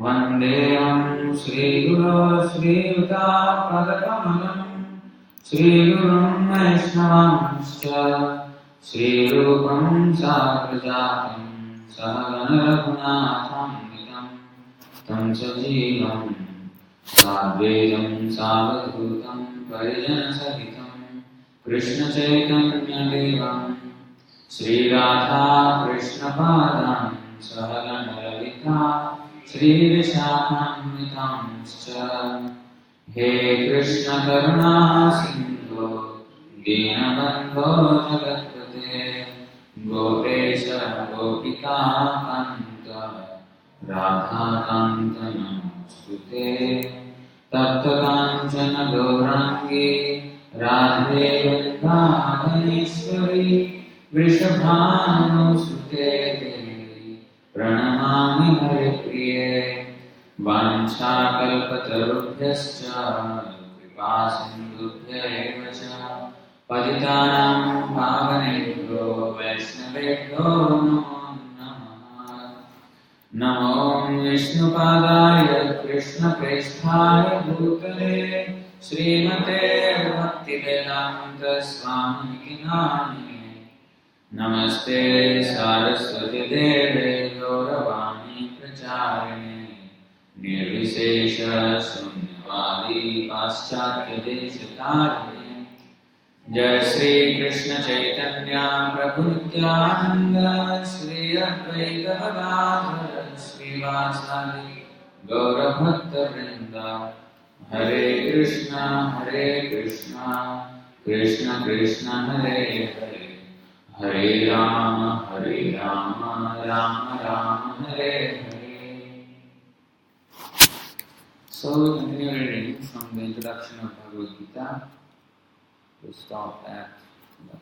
Vandeham Sri Guru Sri Yuta Padakamalam Sri Gurum Vaishnavanscha Sri Rupam Sagrajatam Sahagana Raghunatham Nitam Tam Sajivam Sadvedam Savadhutam Parijana Sahitam Krishna Chaitanya Devam Sri Radha Krishna Padam Sahagana Lalita Sri Vishakhamnitamscha He Krishna Karuna Sindhu Dinabandho Jagatpate Gopesha Gopika Kanta Radha Kanta Namostute Tapta Kanchana Gaurangi Radhe Vrindavaneshwari Vrishabhanu Devi Pranamami Haripriye Vanchakalpatarubhyascha Kripasindubhya evacha Patitanam Bhavanebhyo Vaishnavebhyo Namo Namaha Namo Vishnupadaya Krishna Preshthaya Bhutale Srimate Bhaktivedanta Swami Kinani Namaste Saraswati Deve Gauravani Pracharine Nirvisesha Sunyavadi Paschatya Deshatarine Jaya Sri Krishna Chaitanya Prabhu Nityananda Sri Advaita Gadadhara Sri Vasadi Gaura Bhakta Vrinda Hare Krishna Krishna Krishna Hare Hare Hare Rama, Rama Rama, Hare Hare. So we continue reading from the introduction of Bhagavad-gita. We stop at that.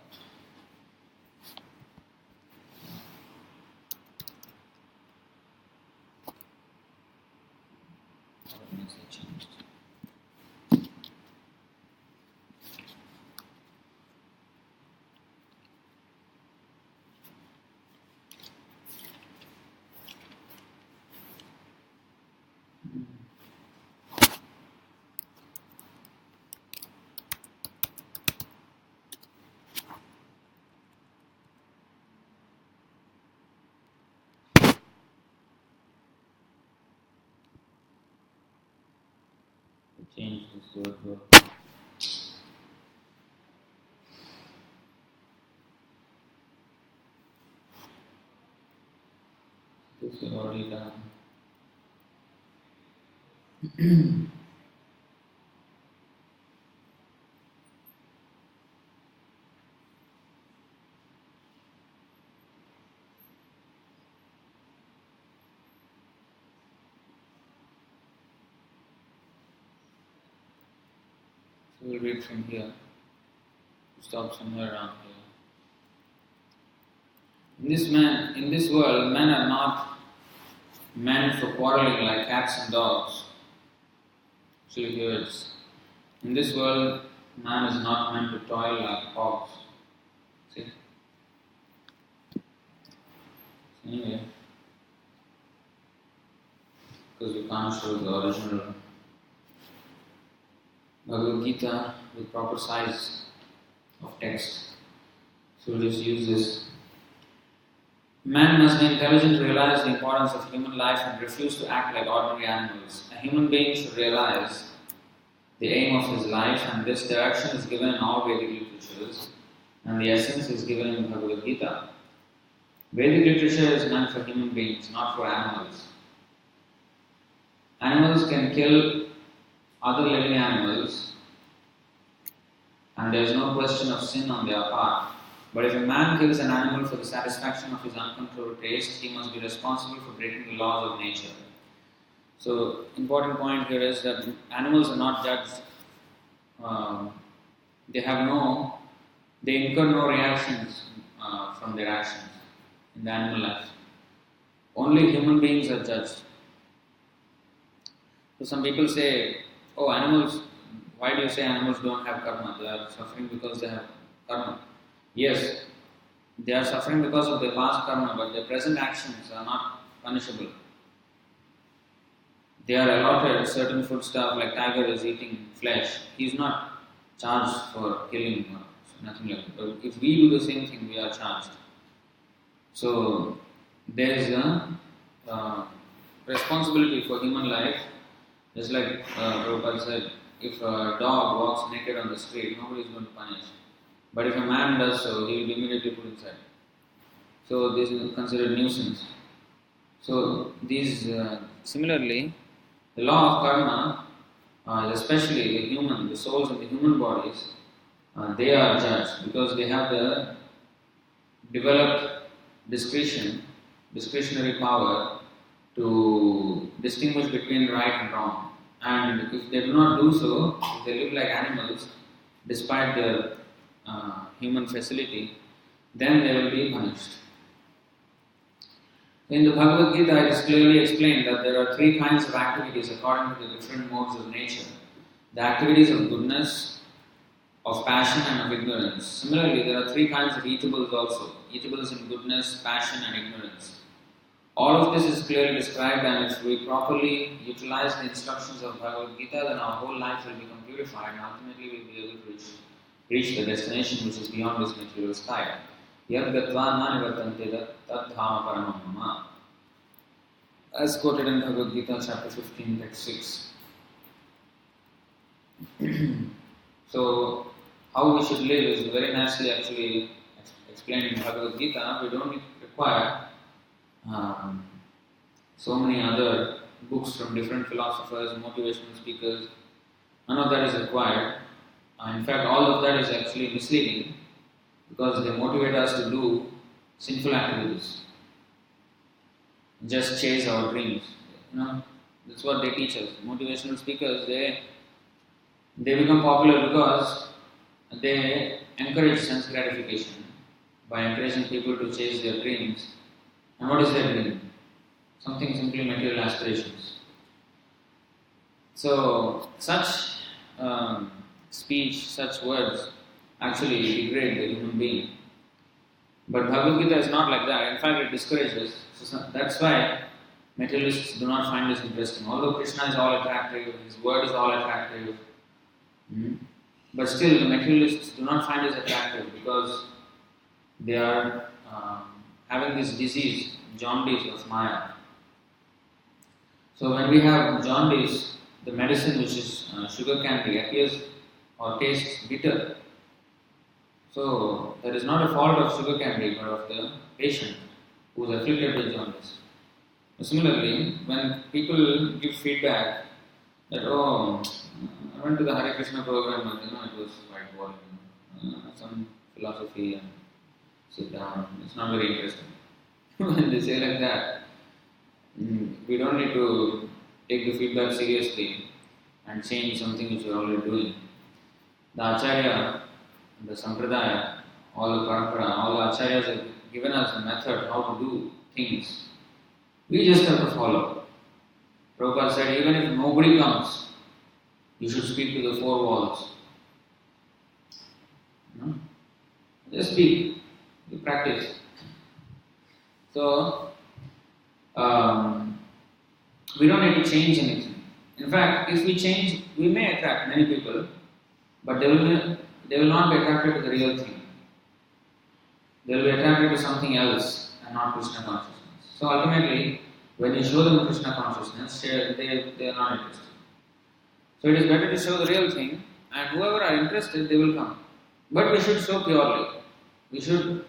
Change this word. This is already done. So we'll read from here. Stop somewhere around here. In this world, men are not meant for quarreling like cats and dogs. So here it's, in this world, man is not meant to toil like hogs. See? Anyway, because we can't show the original Bhagavad-gita with proper size of text. So we'll just use this. Man must be intelligent to realize the importance of human life and refuse to act like ordinary animals. A human being should realize the aim of his life, and this direction is given in all Vedic literatures, and the essence is given in Bhagavad-gita. Vedic literature is meant for human beings, not for animals. Animals can kill other living animals, and there is no question of sin on their part. But if a man kills an animal for the satisfaction of his uncontrolled taste, he must be responsible for breaking the laws of nature. So, important point here is that animals are not judged. They incur no reactions from their actions in the animal life. Only human beings are judged. So some people say, oh, animals, why do you say animals don't have karma? They are suffering because they have karma. Yes, they are suffering because of their past karma, but their present actions are not punishable. they are allotted certain food stuff, like tiger is eating flesh, he is not charged for killing or nothing like that. But if we do the same thing, we are charged. So there is a responsibility for human life. Just like Prabhupada said, if a dog walks naked on the street, nobody is going to punish. But if a man does so, he will be immediately put inside. So this is considered nuisance. So these, similarly, the law of karma, especially the souls of the human bodies, they are judged because they have the developed discretionary power to distinguish between right and wrong. And if they do not do so, if they live like animals, despite their human facility, then they will be punished. In the Bhagavad-gita, it is clearly explained that there are three kinds of activities according to the different modes of nature. The activities of goodness, of passion and of ignorance. Similarly, there are three kinds of eatables also. Eatables in goodness, passion and ignorance. All of this is clearly described, and if we properly utilize the instructions of Bhagavad-gita, then our whole life will become purified and ultimately we will be able to reach the destination which is beyond this material sky. Yad gatva na nivartante tatthama paramam mama. As quoted in Bhagavad-gita chapter 15, text 6. So, how we should live is very nicely actually explained in Bhagavad-gita. We don't require so many other books from different philosophers, motivational speakers. None of that is required. In fact, all of that is actually misleading because they motivate us to do sinful activities. Just chase our dreams. That's what they teach us. Motivational speakers, they become popular because they encourage sense gratification by encouraging people to chase their dreams. And what is their dream? Something simply material aspirations. So, such speech, such words actually degrade the human being. But Bhagavad-gita is not like that. In fact, it discourages. So that's why materialists do not find this interesting. Although Krishna is all attractive, his word is all attractive, but still the materialists do not find this attractive because they are having this disease, jaundice of Maya. So when we have jaundice, the medicine which is sugar candy appears or tastes bitter. So that is not a fault of sugar candy but of the patient who is afflicted with jaundice. Similarly, when people give feedback that, I went to the Hare Krishna program and it was quite boring. Some philosophy and sit down, it's not very interesting. When they say like that, we don't need to take the feedback seriously and change something which we are already doing. The Acharya, the Sampradaya, all the Parampara, all the Acharyas have given us a method how to do things. We just have to follow. Prabhupada said, even if nobody comes, you should speak to the four walls. Just speak, you practice. So, we don't need to change anything. In fact, if we change, we may attract many people, but they will not be attracted to the real thing. They will be attracted to something else and not Krishna consciousness. So ultimately, when you show them Krishna consciousness, they are not interested. So it is better to show the real thing, and whoever are interested, they will come. But we should show purely. We should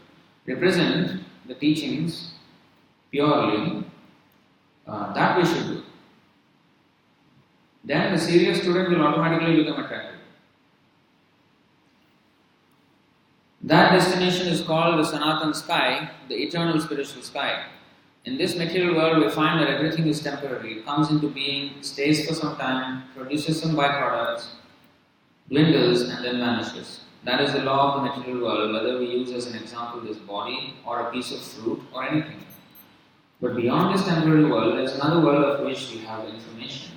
represent the teachings purely. That we should do. Then the serious student will automatically become attracted. That destination is called the Sanatan sky, the eternal spiritual sky. In this material world, we find that everything is temporary. It comes into being, stays for some time, produces some byproducts, dwindles and then vanishes. That is the law of the material world, whether we use as an example this body or a piece of fruit or anything. But beyond this temporary world, there is another world of which we have information.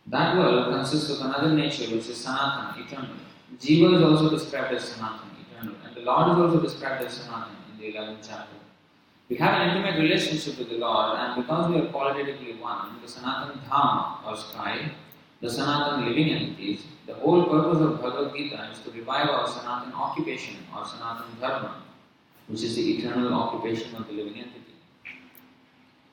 That world consists of another nature which is Sanatan, eternal. Jiva is also described as Sanatan, eternal. And the Lord is also described as Sanatan in the 11th chapter. We have an intimate relationship with the Lord, and because we are qualitatively one, the Sanatan Dhamma or sky, the Sanatan living entities, the whole purpose of Bhagavad-gita is to revive our Sanatan occupation or Sanatan Dharma, which is the eternal occupation of the living entity.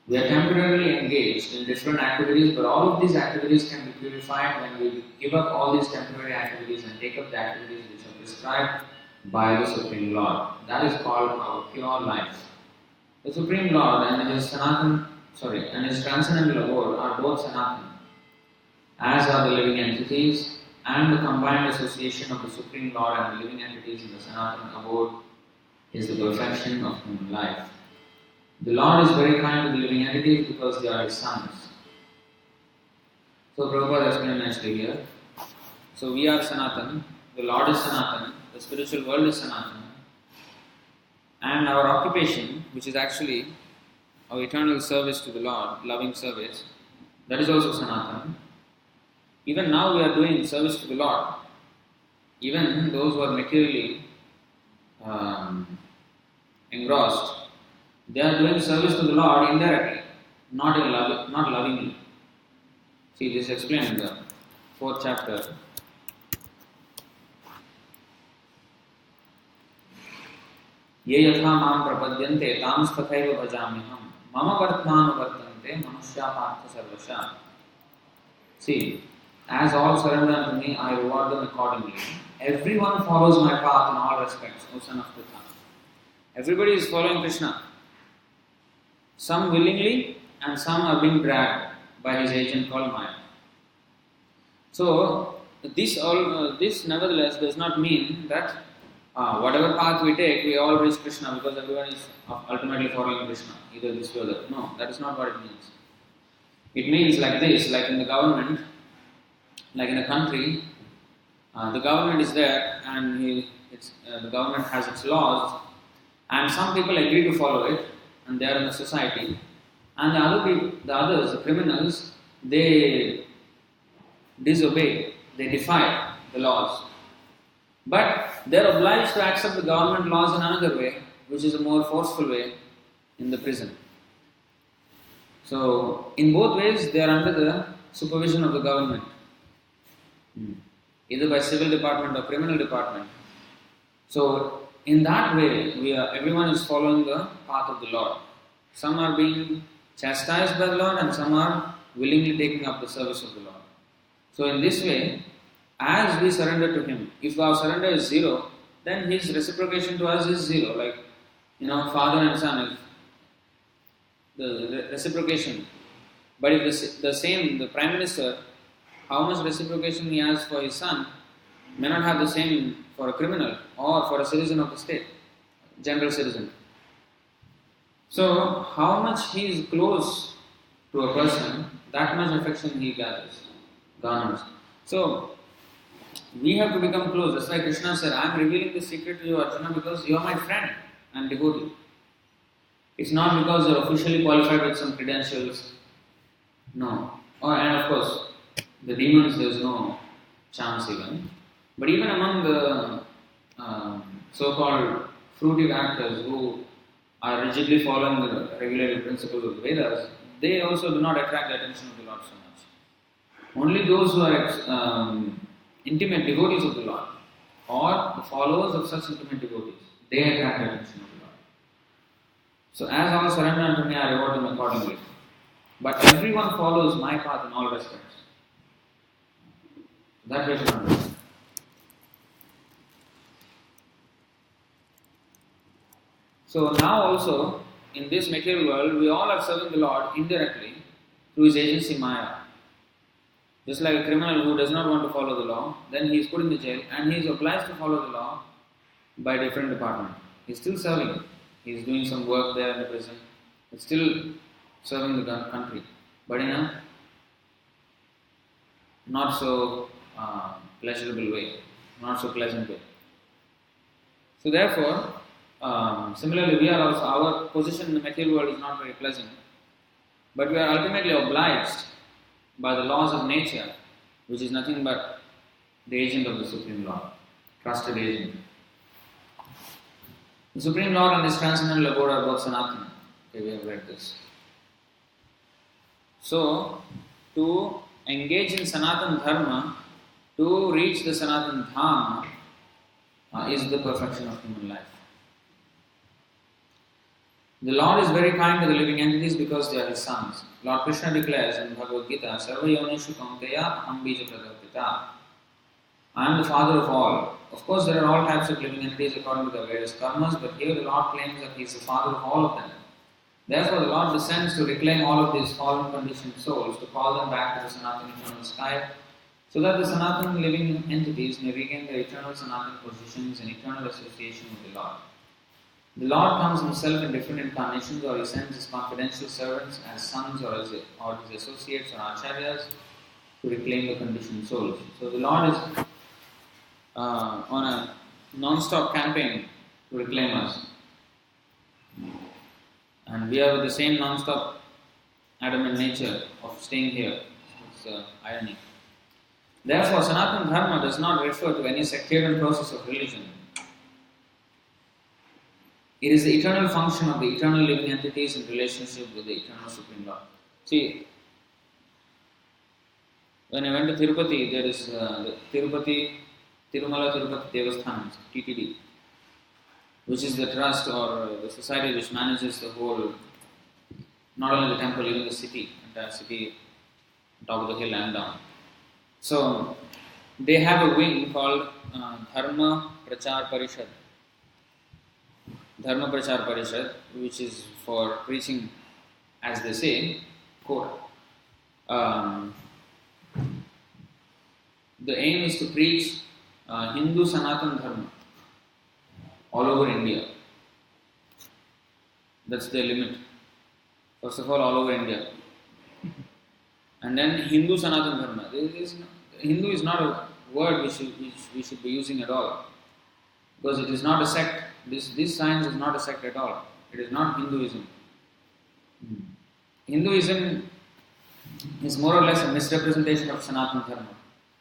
We are temporarily engaged in different activities, but all of these activities can be purified when we give up all these temporary activities and take up the activities which are prescribed by the Supreme Lord. That is called our pure life. The Supreme Lord and his transcendental abode are both Sanatan, as are the living entities, and the combined association of the Supreme Lord and the living entities in the Sanatan abode is the perfection of human life. The Lord is very kind to the living entities because they are His sons. So Prabhupada explained nicely here. So we are Sanatan, the Lord is Sanatan, the spiritual world is Sanatan, and our occupation, which is actually our eternal service to the Lord, loving service, that is also Sanatan. Even now we are doing service to the Lord. Even those who are materially engrossed, they are doing service to the Lord indirectly, not lovingly. See, this is explained in the 4th chapter. Ye yatha mam prapadyante tam stathaiva bhajamiham mama vartmanu vartante manushya partha sarvasha. See, as all surrender unto me, I reward them accordingly. Everyone follows my path in all respects, O son of Pritha. Everybody is following Krishna. Some willingly and some are being dragged by his agent called Maya. So, this nevertheless does not mean that whatever path we take, we all reach Krishna because everyone is ultimately following Krishna, either this way or that. No, that is not what it means. It means like this, like in the government, like in a country, the government is there and the government has its laws, and some people agree to follow it, and they are in the society, and the criminals, they disobey, they defy the laws. But they are obliged to accept the government laws in another way, which is a more forceful way, in the prison. So, in both ways, they are under the supervision of the government, either by civil department or criminal department. So, in that way, everyone is following the path of the Lord. Some are being chastised by the Lord and some are willingly taking up the service of the Lord. So in this way, as we surrender to Him, if our surrender is zero, then His reciprocation to us is zero. Like, father and son, if the reciprocation. But if the Prime Minister, how much reciprocation he has for his son, may not have the same for a criminal or for a citizen of the state, general citizen. So, how much he is close to a person, that much affection he garners. So, we have to become close. That's why Krishna said, I am revealing this secret to you, Arjuna, because you are my friend and devotee. It's not because you are officially qualified with some credentials. No. And of course, the demons, there is no chance even. But even among the so-called fruitive actors who are rigidly following the regulated principles of the Vedas, they also do not attract the attention of the Lord so much. Only those who are intimate devotees of the Lord or the followers of such intimate devotees, they attract the attention of the Lord. So as all surrender unto me, I reward them accordingly. But everyone follows my path in all respects. That way to understand. So now also, in this material world, we all are serving the Lord indirectly through His agency Maya. Just like a criminal who does not want to follow the law, then he is put in the jail and he is obliged to follow the law by a different department. He is still serving. He is doing some work there in the prison. He is still serving the country, but in a not so pleasurable way, not so pleasant way. So therefore, similarly, we are also, our position in the material world is not very pleasant, but we are ultimately obliged by the laws of nature, which is nothing but the agent of the Supreme Lord, trusted agent. The Supreme Lord and His transcendental abode are both Sanatana. Okay, we have read this. So, to engage in Sanatana Dharma, to reach the Sanatana Dham, is the perfection of human life. The Lord is very kind to the living entities because they are His sons. Lord Krishna declares in Bhagavad-gita, Sarva Yonishu Kaunteya Aham Bija Pradapita. I am the father of all. Of course, there are all types of living entities according to their various karmas, but here the Lord claims that He is the father of all of them. Therefore, the Lord descends to reclaim all of these fallen conditioned souls, to call them back to the Sanatana eternal sky, so that the Sanatana living entities may regain their eternal Sanatana positions in eternal association with the Lord. The Lord comes Himself in different incarnations, or He sends His confidential servants as sons or His associates or acharyas to reclaim the conditioned souls. So the Lord is on a non-stop campaign to reclaim us. And we are with the same non-stop adamant nature of staying here. It's irony. Therefore, Sanatana Dharma does not refer to any sectarian process of religion. It is the eternal function of the eternal living entities in relationship with the eternal Supreme Lord. See, when I went to Tirupati, there is the Tirumala Tirupati Devasthanam, TTD, which is the trust or the society which manages the whole, not only the temple, even the city, entire city, top of the hill and down. So, they have a wing called Dharma Prachar Parishad. Dharma Prachar Parishad, which is for preaching, as they say, quote, the aim is to preach Hindu Sanatana Dharma all over India. That's their limit. First of all over India. And then Hindu Sanatana Dharma. Hindu is not a word which we should be using at all. Because it is not a sect. This science is not a sect at all. It is not Hinduism. Hinduism is more or less a misrepresentation of Sanatana Dharma.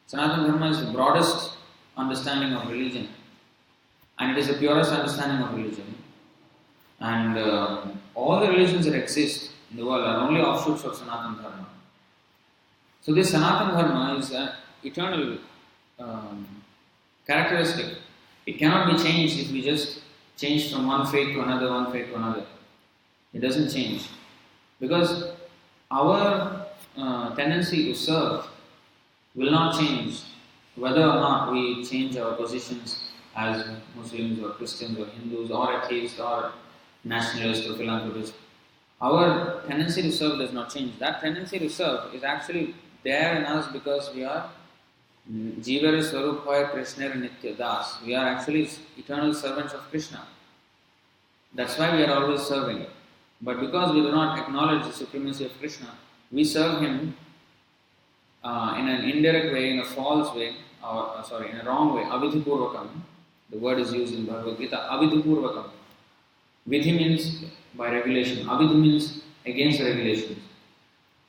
Sanatana Dharma is the broadest understanding of religion. And it is the purest understanding of religion. And all the religions that exist in the world are only offshoots of Sanatana Dharma. So this Sanatana Dharma is an eternal characteristic. It cannot be changed if we just change from one faith to another, It doesn't change. Because our tendency to serve will not change whether or not we change our positions as Muslims or Christians or Hindus or atheists or nationalists or philanthropists. Our tendency to serve does not change. That tendency to serve is actually there in us because we are Jivara Swarupaya Krishna Nitya Das. We are actually eternal servants of Krishna. That's why we are always serving. But because we do not acknowledge the supremacy of Krishna, we serve Him in an indirect way, in a false way, in a wrong way, avidhipurvakam. The word is used in Bhagavad-gita, avidhipurvakam. Vidhi means by regulation, avidhu means against the regulations.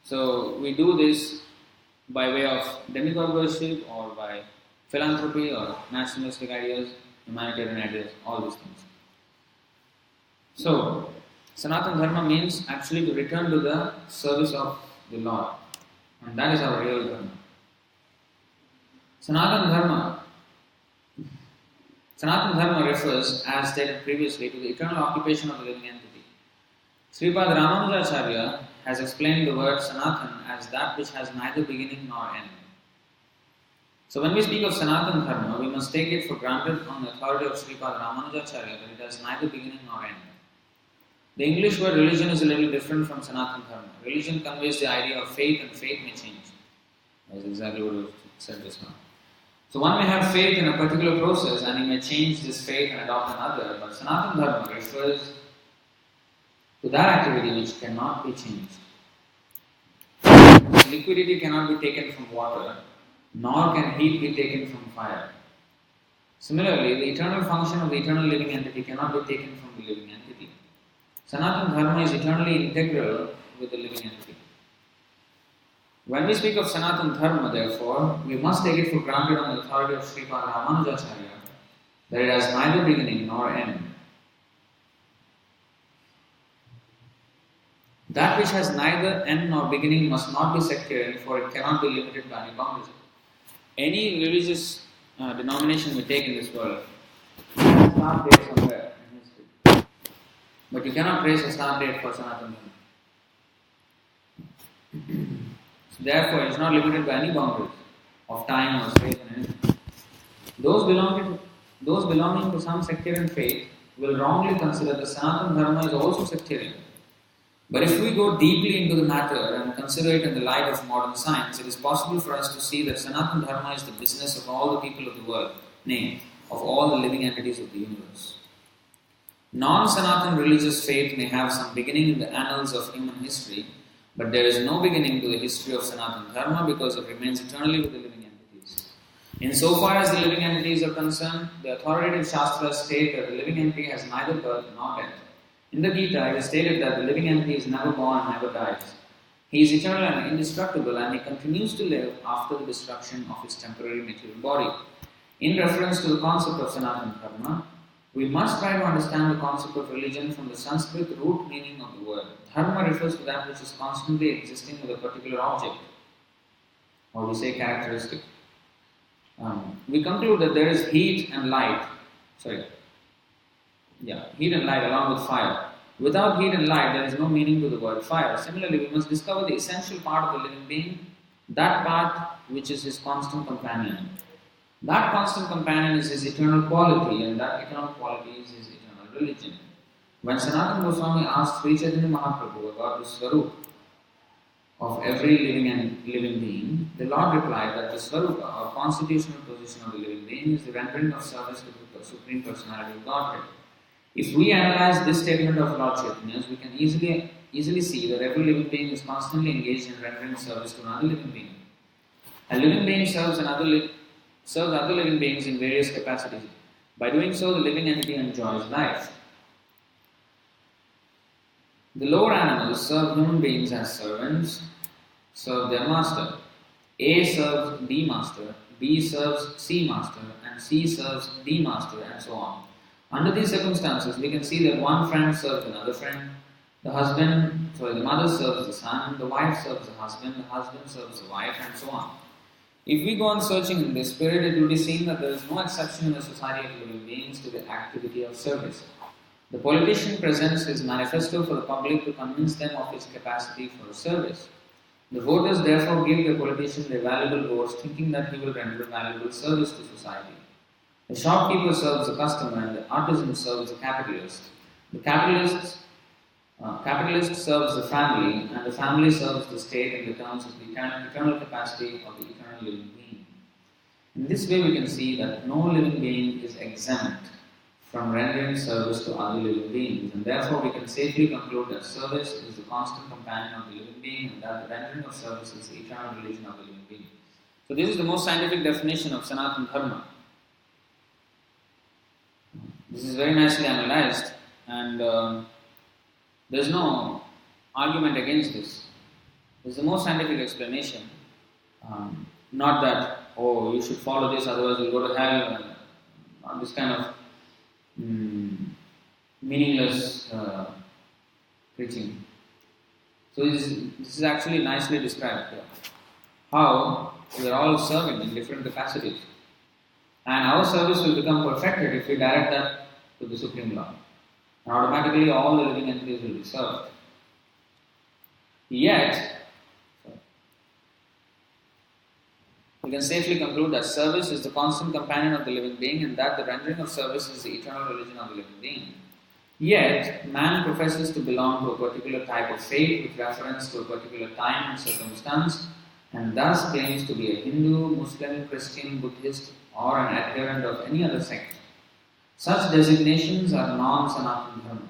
So we do this by way of demigod worship or by philanthropy or nationalistic ideas, humanitarian ideas, all these things. So, Sanatana Dharma means actually to return to the service of the Lord. And that is our real Dharma. Sanatana Dharma refers, as stated previously, to the eternal occupation of the living entity. Sripad Ramanujacharya has explained the word Sanatan as that which has neither beginning nor end. So when we speak of Sanatana Dharma, we must take it for granted on the authority of Sripad Ramanujacharya that it has neither beginning nor end. The English word religion is a little different from Sanatana Dharma. Religion conveys the idea of faith, and faith may change. That's exactly what we said just now. So one may have faith in a particular process and he may change this faith and adopt another, but Sanatana Dharma refers to that activity which cannot be changed. Liquidity cannot be taken from water, nor can heat be taken from fire. Similarly, the eternal function of the eternal living entity cannot be taken from the living entity. Sanatana Dharma is eternally integral with the living entity. When we speak of Sanatana Dharma, therefore, we must take it for granted on the authority of Sripad Ramanujacharya that it has neither beginning nor end. That which has neither end nor beginning must not be sectarian, for it cannot be limited by any boundaries. Any religious denomination we take in this world, you can start date somewhere in history. But you cannot trace a start date for Sanatana Dharma. So therefore, it is not limited by any boundaries of time or space and anything. Those belonging to some sectarian faith will wrongly consider that Sanatana Dharma is also sectarian. But if we go deeply into the matter and consider it in the light of modern science, it is possible for us to see that Sanatana Dharma is the business of all the people of the world, nay, of all the living entities of the universe. Non-Sanatana religious faith may have some beginning in the annals of human history, but there is no beginning to the history of Sanatana Dharma because it remains eternally with the living entities. Insofar as the living entities are concerned, the authoritative Shastras state that the living entity has neither birth nor death. In the Gita, it is stated that the living entity is never born and never dies. He is eternal and indestructible, and he continues to live after the destruction of his temporary material body. In reference to the concept of Sanatana Dharma, we must try to understand the concept of religion from the Sanskrit root meaning of the word. Dharma refers to that which is constantly existing with a particular object, or we say characteristic. We conclude that there is heat and light. Heat and light along with fire. Without heat and light, there is no meaning to the word fire. Similarly, we must discover the essential part of the living being, that part which is his constant companion. That constant companion is his eternal quality, and that eternal quality is his eternal religion. When Sanatana Goswami asked Sri Chaitanya Mahaprabhu about the Swarup of every living being, the Lord replied that the Swarupa, or constitutional position of the living being, is the rendering of service to the Supreme Personality of Godhead. If we analyze this statement of Lord Chaitanya's, we can easily see that every living being is constantly engaged in rendering service to another living being. A living being serves other living beings in various capacities. By doing so, the living entity enjoys life. The lower animals serve human beings as servants, serve their master. A serves B master, B serves C master, and C serves D master, and so on. Under these circumstances, we can see that one friend serves another friend, the mother serves the son, the wife serves the husband serves the wife, and so on. If we go on searching in this spirit, it will be seen that there is no exception in the society of living beings to the activity of service. The politician presents his manifesto for the public to convince them of his capacity for service. The voters therefore give the politician their valuable votes, thinking that he will render valuable service to society. The shopkeeper serves the customer, and the artisan serves the capitalist. The capitalist serves the family, and the family serves the state in the terms of the eternal capacity of the eternal living being. In this way, we can see that no living being is exempt from rendering service to other living beings, and therefore we can safely conclude that service is the constant companion of the living being, and that the rendering of service is the eternal religion of the living being. So this is the most scientific definition of Sanatana Dharma. This is very nicely analyzed, and there is no argument against this. This is the most scientific explanation. Not that, you should follow this, otherwise you'll go to hell, and not this kind of meaningless preaching. So this is actually nicely described here. How we are all serving in different capacities. And our service will become perfected if we direct that to the Supreme Lord. And automatically all the living entities will be served. Yet, we can safely conclude that service is the constant companion of the living being, and that the rendering of service is the eternal religion of the living being. Yet, man professes to belong to a particular type of faith with reference to a particular time and circumstance, and thus claims to be a Hindu, Muslim, Christian, Buddhist, or an adherent of any other sect. Such designations are non-Sanatana Dharma.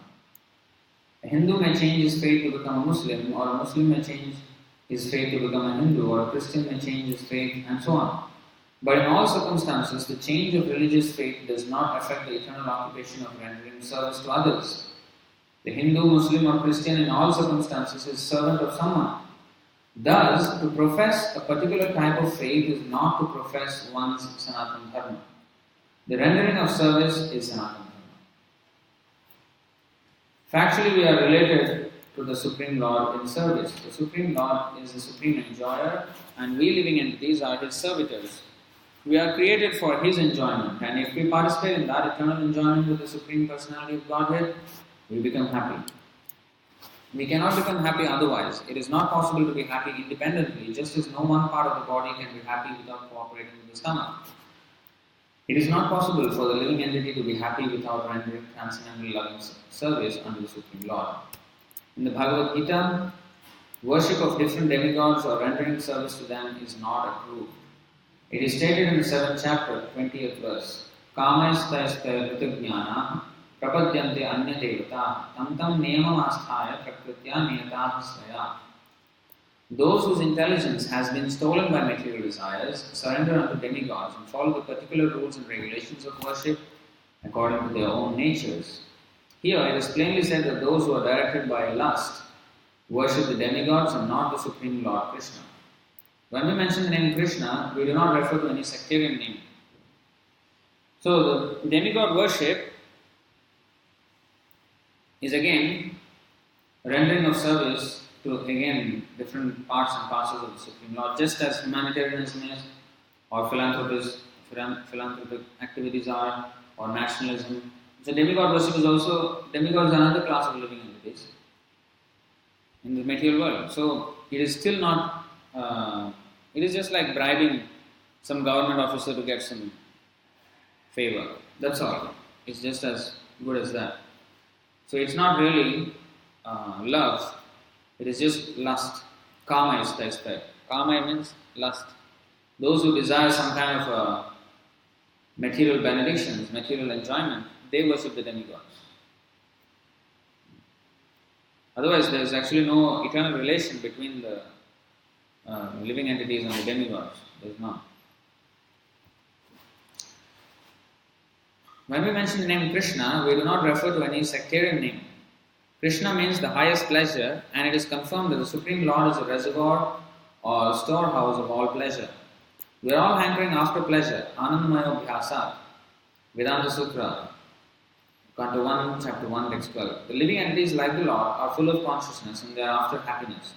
A Hindu may change his faith to become a Muslim, or a Muslim may change his faith to become a Hindu, or a Christian may change his faith, and so on. But in all circumstances, the change of religious faith does not affect the eternal occupation of rendering service to others. The Hindu, Muslim, or Christian in all circumstances is servant of someone. Thus, to profess a particular type of faith is not to profess one's Sanatana Dharma. The rendering of service is Sanatana Dharma. Factually, we are related to the Supreme Lord in service. The Supreme Lord is the Supreme Enjoyer, and we living entities are His servitors. We are created for His enjoyment, and if we participate in that eternal enjoyment with the Supreme Personality of Godhead, we become happy. We cannot become happy otherwise. It is not possible to be happy independently, just as no one part of the body can be happy without cooperating with the stomach. It is not possible for the living entity to be happy without rendering transcendental loving service unto the Supreme Lord. In the Bhagavad-gita, worship of different demigods or rendering service to them is not approved. It is stated in the 7th chapter, 20th verse, Kamaistaistair Ritujnana Prapadyante Anya Devata Tam Niyamam Asthaya Prakritya Niyataha Svaya. Those whose intelligence has been stolen by material desires surrender unto demigods and follow the particular rules and regulations of worship according to their own natures. Here it is plainly said that those who are directed by lust worship the demigods and not the Supreme Lord Krishna. When we mention the name Krishna, we do not refer to any sectarian name. So the demigod worship is again rendering of service to again different parts and parcels of the Supreme Lord, just as humanitarianism is, or philanthropic activities are, or nationalism. So demigod worship is also, demigods are another class of living entities in the material world. So it is still not, it is just like bribing some government officer to get some favor. That's all. It's just as good as that. So it's not really love. It is just lust. Kama is that. Kama means lust. Those who desire some kind of material benedictions, material enjoyment, they worship the demigods. Otherwise, there is actually no eternal relation between the living entities and the demigods. There is none. When we mention the name Krishna, we do not refer to any sectarian name. Krishna means the highest pleasure, and it is confirmed that the Supreme Lord is a reservoir or storehouse of all pleasure. We are all hankering after pleasure. Anandamayo Bhyasa, Vedanta Sutra, Canto 1, Chapter 1, Text 12. The living entities like the Lord are full of consciousness and they are after happiness.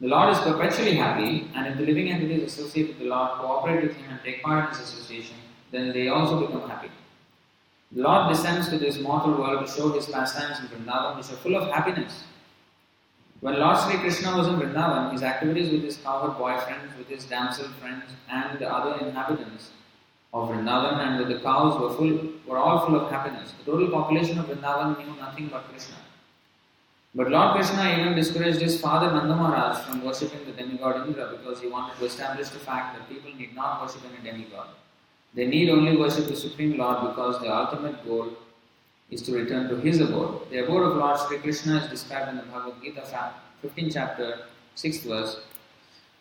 The Lord is perpetually happy, and if the living entities associate with the Lord, cooperate with Him and take part in His association, then they also become happy. The Lord descends to this mortal world to show His pastimes in Vrindavan, which are full of happiness. When Lord Sri Krishna was in Vrindavan, His activities with His cowherd boyfriends, with His damsel friends, and the other inhabitants of Vrindavan and with the cows were all full of happiness. The total population of Vrindavan knew nothing but Krishna. But Lord Krishna even discouraged his father Nanda Maharaj from worshipping the demigod Indra because he wanted to establish the fact that people need not worship any demigod. They need only worship the Supreme Lord because their ultimate goal is to return to His abode. The abode of Lord Sri Krishna is described in the Bhagavad-gita, 15th chapter, 6th verse.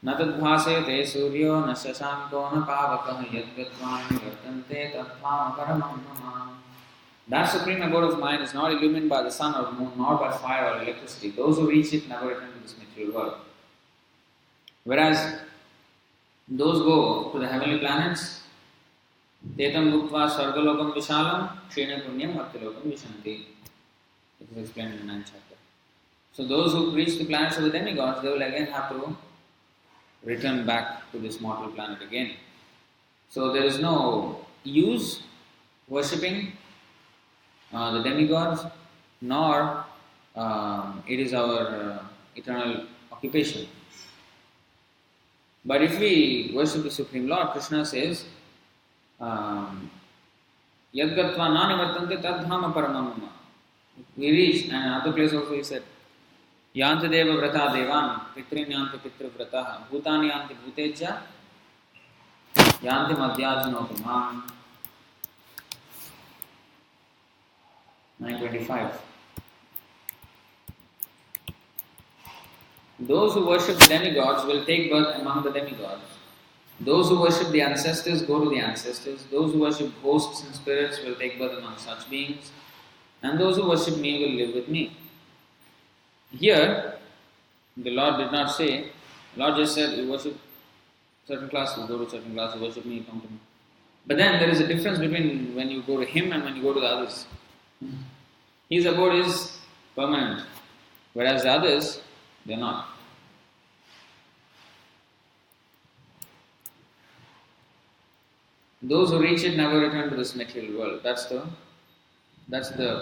Natadbhasete suryo na shashanko na pavakah yadgatvani vartante tattvavit paramam mama. That supreme abode of mine is not illumined by the sun or moon, nor by fire or electricity. Those who reach it never return to this material world. Whereas those go to the heavenly planets, Tetam Bhuktva Sargalokam Vishalam Kshena Punyam Bhaktilokam Vishanti. It is explained in the 9th chapter. So those who reach the planets of the demigods, they will again have to return back to this mortal planet again. So there is no use worshipping the demigods, nor it is our eternal occupation. But if we worship the Supreme Lord, Krishna says, Yadgatva nani vartante tadhama paramamama. We reach, and another place also he said, Yanta deva vrata devan, pitrin yanta pitra vrataha, bhutani yanti bhuteja, yanti madhyajanotamam. 925. Those who worship the demigods will take birth among the demigods. Those who worship the ancestors go to the ancestors. Those who worship ghosts and spirits will take birth among such beings. And those who worship me will live with me. Here, the Lord did not say, the Lord just said, you worship certain class, you go to certain class, you worship me, you come to me. But then there is a difference between when you go to Him and when you go to the others. His abode is permanent. Whereas the others, they are not. Those who reach it never return to this material world. That's the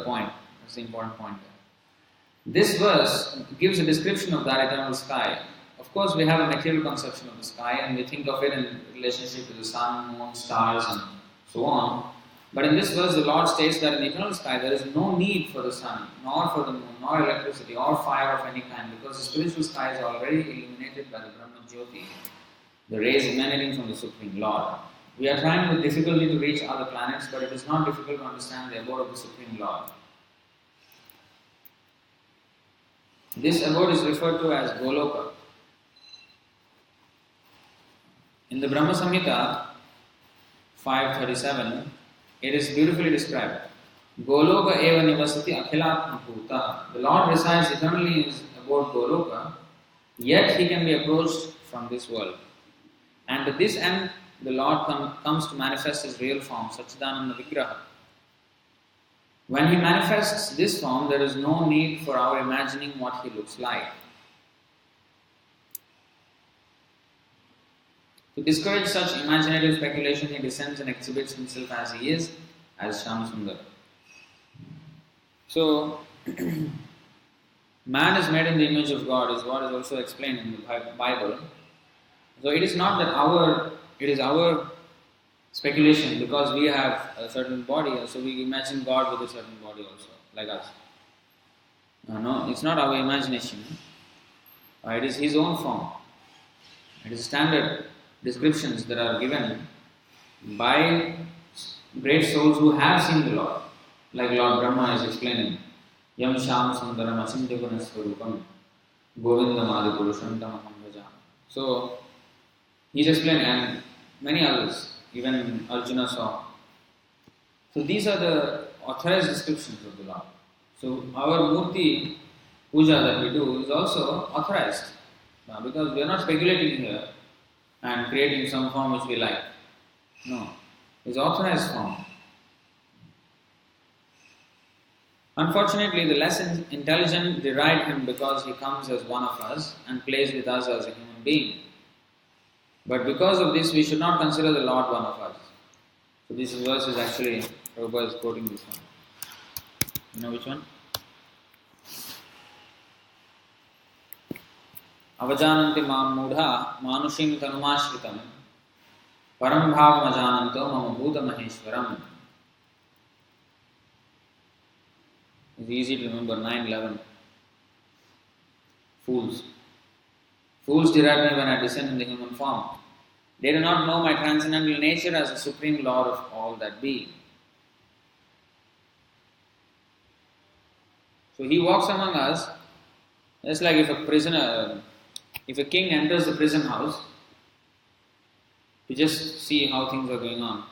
point. That's the important point there. This verse gives a description of that eternal sky. Of course, we have a material conception of the sky and we think of it in relationship to the sun, moon, stars and so on. But in this verse, the Lord states that in the eternal sky there is no need for the sun, nor for the moon, nor electricity, or fire of any kind, because the spiritual sky is already illuminated by the Brahma Jyoti, the rays emanating from the Supreme Lord. We are trying with difficulty to reach other planets, but it is not difficult to understand the abode of the Supreme Lord. This abode is referred to as Goloka. In the Brahma Samhita 537, it is beautifully described. Goloka eva nivasati akhilatma bhuta. The Lord resides eternally in his abode Goloka, yet he can be approached from this world. And to this end, the Lord comes to manifest his real form, Satchidananda Vigraha. When he manifests this form, there is no need for our imagining what he looks like. To discourage such imaginative speculation, he descends and exhibits himself as he is, as Shyam-Sundar. So, man is made in the image of God, is what is also explained in the Bible. So it is not that it is our speculation because we have a certain body, so we imagine God with a certain body also, like us. No, it's not our imagination. It is his own form. It is standard descriptions that are given by great souls who have seen the Lord, like Lord Brahma is explaining. Yam Sham Sundaram Achintya Gunasvarupam Govindam Adi Purusham Tamaham Bhajami. So, he's explaining, and many others, even Arjuna saw. So these are the authorized descriptions of the Lord. So our Murti puja that we do is also authorized. Because we are not speculating here and creating some form which we like. No. It's authorized form. Unfortunately, the less intelligent deride him because he comes as one of us and plays with us as a human being. But because of this, we should not consider the Lord one of us. So this verse is actually, Prabhupada is quoting this one. You know which one? Avajananti mam mudha manushim tanumashritam param bhavam ajananto mama bhuta maheshwaram. It's easy to remember, 9:11. Fools. Fools deride me when I descend in the human form. They do not know my transcendental nature as the Supreme Lord of all that be. So he walks among us, just like if a king enters the prison house to just see how things are going on.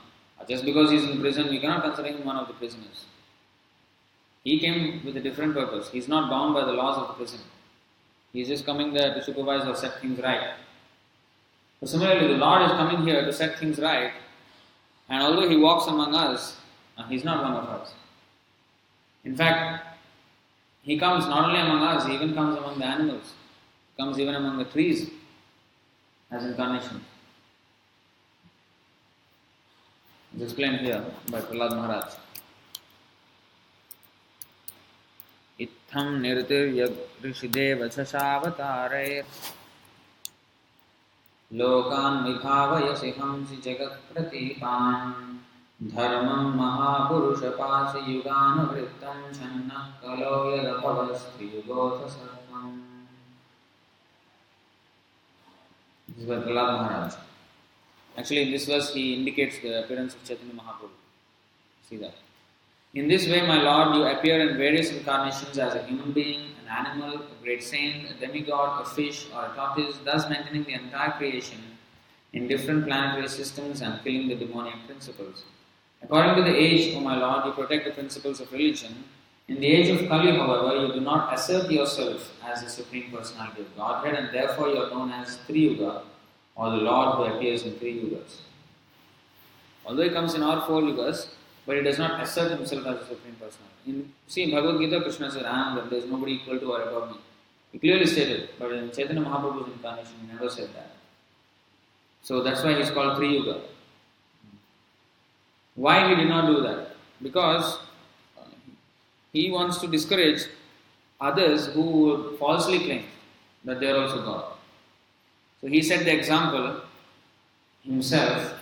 Just because he is in prison, we cannot consider him one of the prisoners. He came with a different purpose. He is not bound by the laws of the prison. He is just coming there to supervise or set things right. So similarly, the Lord is coming here to set things right, and although he walks among us, he is not one of us. In fact, he comes not only among us, he even comes among the animals. He comes even among the trees as incarnation. It's explained here by Prahlad Maharaj. Itham nirtir yag rishideva chashavatare lokan vibhavayasi hamsi jagat pratipan dharmam mahapurusha pasi yugana vrittam channa kalo yadabhavasti yugotha sarvam. This is by Prahlad Maharaj. Actually, in this verse, he indicates the appearance of Chaitanya Mahaprabhu. See that. In this way, my Lord, you appear in various incarnations as a human being, an animal, a great saint, a demigod, a fish, or a tortoise, thus maintaining the entire creation in different planetary systems and killing the demoniac principles. According to the age, O my Lord, you protect the principles of religion. In the age of Kali, however, you do not assert yourself as the Supreme Personality of Godhead, and therefore you are known as Triyuga, or the Lord who appears in 3 yugas. Although he comes in all 4 yugas, but he does not assert himself as a Supreme Personality. In Bhagavad-gita, Krishna says, there is nobody equal to or above me. He clearly stated, but in Chaitanya Mahaprabhu's incarnation, he never said that. So that's why he's called Tri Yuga. Why he did not do that? Because he wants to discourage others who would falsely claim that they are also God. So he set the example himself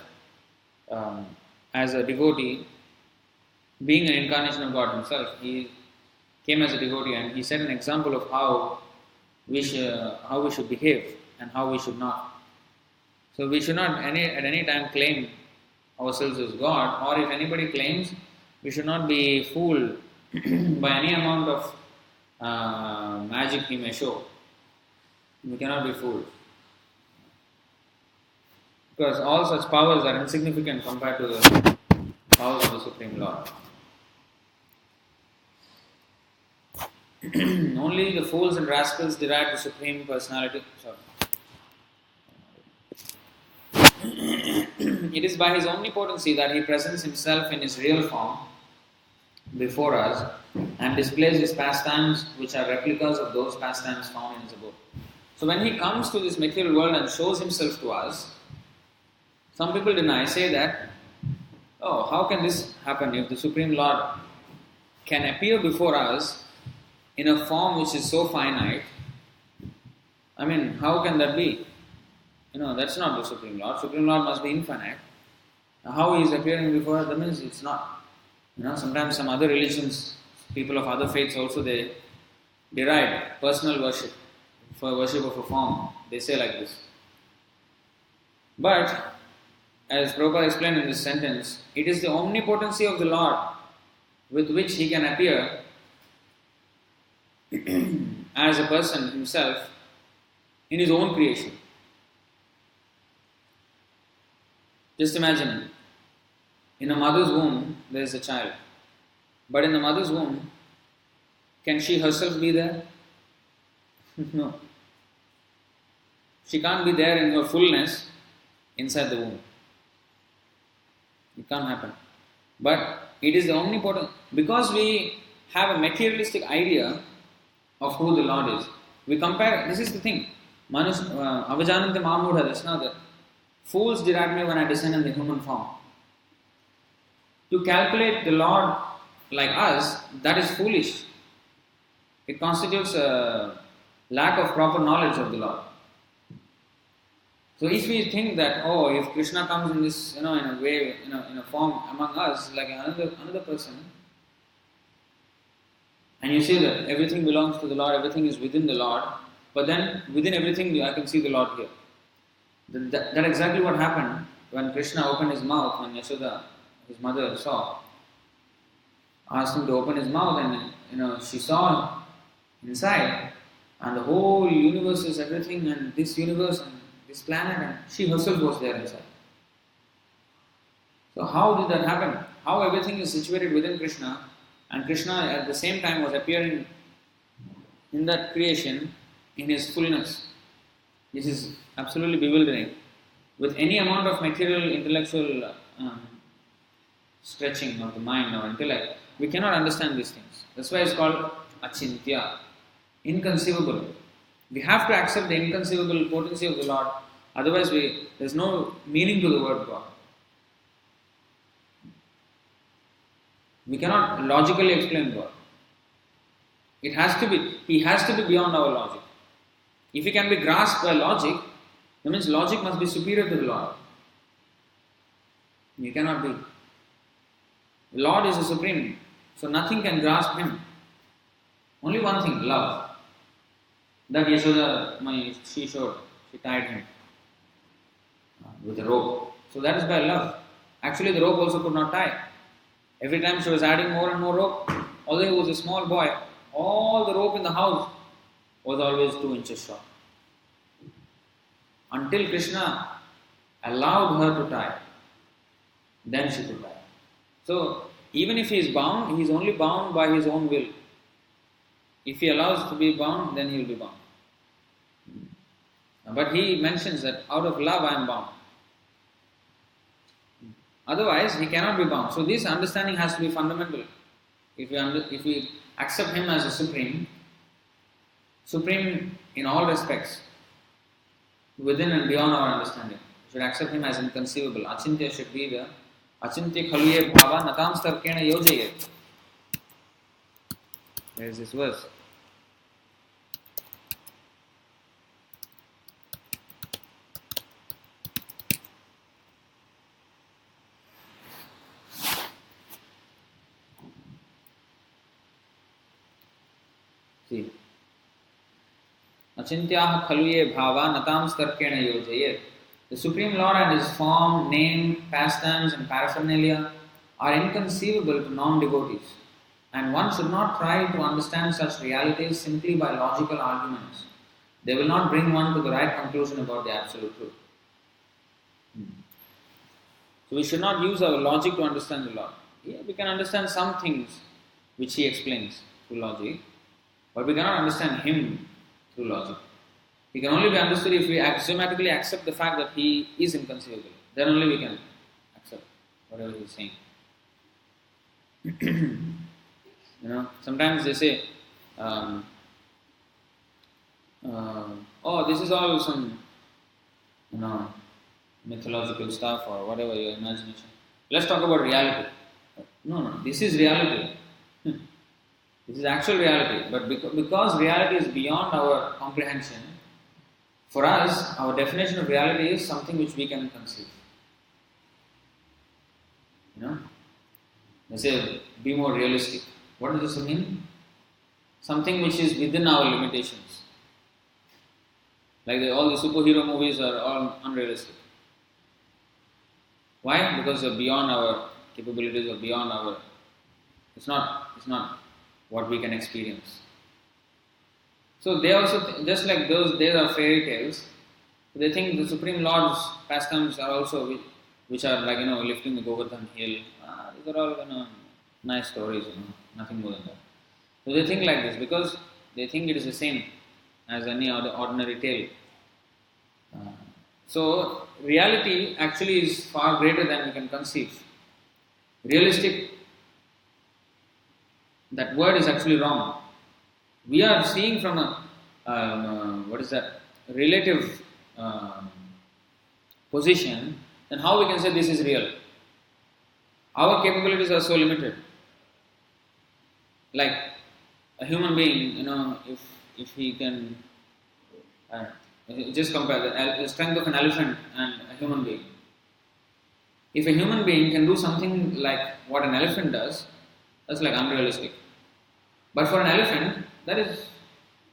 as a devotee, being an incarnation of God himself. He came as a devotee and he set an example of how we should behave and how we should not. So we should not at any time claim ourselves as God, or if anybody claims, we should not be fooled by any amount of magic he may show. We cannot be fooled. Because all such powers are insignificant compared to the powers of the Supreme Lord. Only the fools and rascals deride the Supreme Personality. It is by His omnipotency that He presents Himself in His real form before us and displays His pastimes, which are replicas of those pastimes found in His abode. So when He comes to this material world and shows Himself to us, some people say that, oh, how can this happen if the Supreme Lord can appear before us in a form which is so finite? I mean, how can that be? That's not the Supreme Lord. Supreme Lord must be infinite. Now, how He is appearing before us, that means it's not. Sometimes some other religions, people of other faiths also, they deride personal worship for worship of a form. They say like this. But, as Prabhupada explained in this sentence, it is the omnipotency of the Lord with which He can appear as a person Himself in His own creation. Just imagine, in a mother's womb, there is a child. But in the mother's womb, can she herself be there? No. She can't be there in her fullness inside the womb. It can't happen. But it is the omnipotent. Because we have a materialistic idea of who the Lord is. We compare, this is the thing. Avajanante Mamudha, that's not the fools deride me when I descend in the human form. To calculate the Lord like us, that is foolish. It constitutes a lack of proper knowledge of the Lord. So if we think that, if Krishna comes in this, in a way, in a form among us, like another person, and you say that everything belongs to the Lord, everything is within the Lord, but then within everything I can see the Lord here. That exactly what happened when Krishna opened his mouth, when Yashoda, his mother, asked him to open his mouth, and she saw inside, and the whole universe is everything, and this universe and this planet, and she herself was there inside. So how did that happen? How everything is situated within Krishna, and Krishna at the same time was appearing in that creation in His fullness. This is absolutely bewildering. With any amount of material, intellectual stretching of the mind or intellect, we cannot understand these things. That's why it's called achintya, inconceivable. We have to accept the inconceivable potency of the Lord, otherwise there's no meaning to the word God. We cannot logically explain God. He has to be beyond our logic. If He can be grasped by logic, that means logic must be superior to the Lord. You cannot be. The Lord is the supreme, so nothing can grasp Him. Only one thing, love. That Yashoda, she tied him with a rope. So that is by love. Actually the rope also could not tie. Every time she was adding more and more rope, although he was a small boy, all the rope in the house was always 2 inches short. Until Krishna allowed her to tie, then she could tie. So even if he is bound, he is only bound by his own will. If he allows to be bound, then he will be bound. But he mentions that out of love I am bound. Otherwise he cannot be bound. So this understanding has to be fundamental. If we accept him as a supreme, supreme in all respects, within and beyond our understanding. We should accept him as inconceivable. Achintya should be there. Achintya khaluye bhava natam starkena yojayet. There is this verse. See. Achintyaha khaluye bhava natam starkena yojayet. The Supreme Lord and His form, name, pastimes and paraphernalia are inconceivable to non-devotees, and one should not try to understand such realities simply by logical arguments. They will not bring one to the right conclusion about the absolute truth. So we should not use our logic to understand the Lord. Yeah, we can understand some things which He explains through logic, but we cannot understand Him through logic. He can only be understood if we axiomatically accept the fact that He is inconceivable. Then only we can accept whatever He is saying. Sometimes they say, this is all some, mythological stuff or whatever, your imagination. Let's talk about reality. No, this is reality. This is actual reality. But because reality is beyond our comprehension, for us, our definition of reality is something which we can conceive. They say, be more realistic. What does this mean? Something which is within our limitations. Like all the superhero movies are all unrealistic. Why? Because they're beyond our capabilities or beyond our... It's not what we can experience. So they also, just like those, they are fairy tales. They think the Supreme Lord's pastimes are also, which are like, lifting the Govardhan hill. These are all, nice stories, nothing more than that. So they think like this because they think it is the same as any other ordinary tale. So reality actually is far greater than we can conceive. Realistic, that word is actually wrong. We are seeing from a, relative position, then how we can say this is real? Our capabilities are so limited. Like a human being, if he can, just compare the strength of an elephant and a human being. If a human being can do something like what an elephant does, that's like unrealistic. But for an elephant, that is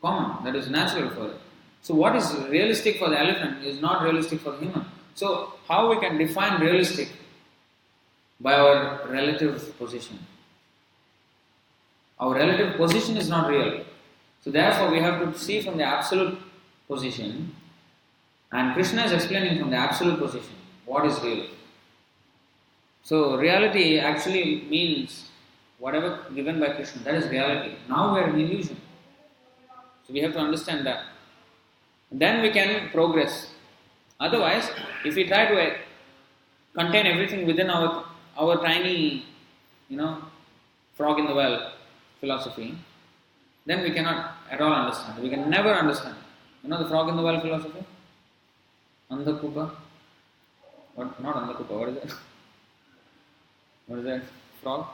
common, that is natural for it. So what is realistic for the elephant is not realistic for the human. So how we can define realistic? By our relative position. Our relative position is not real. So therefore we have to see from the absolute position, and Krishna is explaining from the absolute position what is real. So reality actually means whatever given by Krishna, that is reality. Now we are in illusion. So we have to understand that. Then we can progress. Otherwise, if we try to contain everything within our tiny, frog in the well philosophy, then we cannot at all understand. We can never understand. The frog in the well philosophy? Andhakupa? What? Not Andhakupa, what is it? What is that? Frog?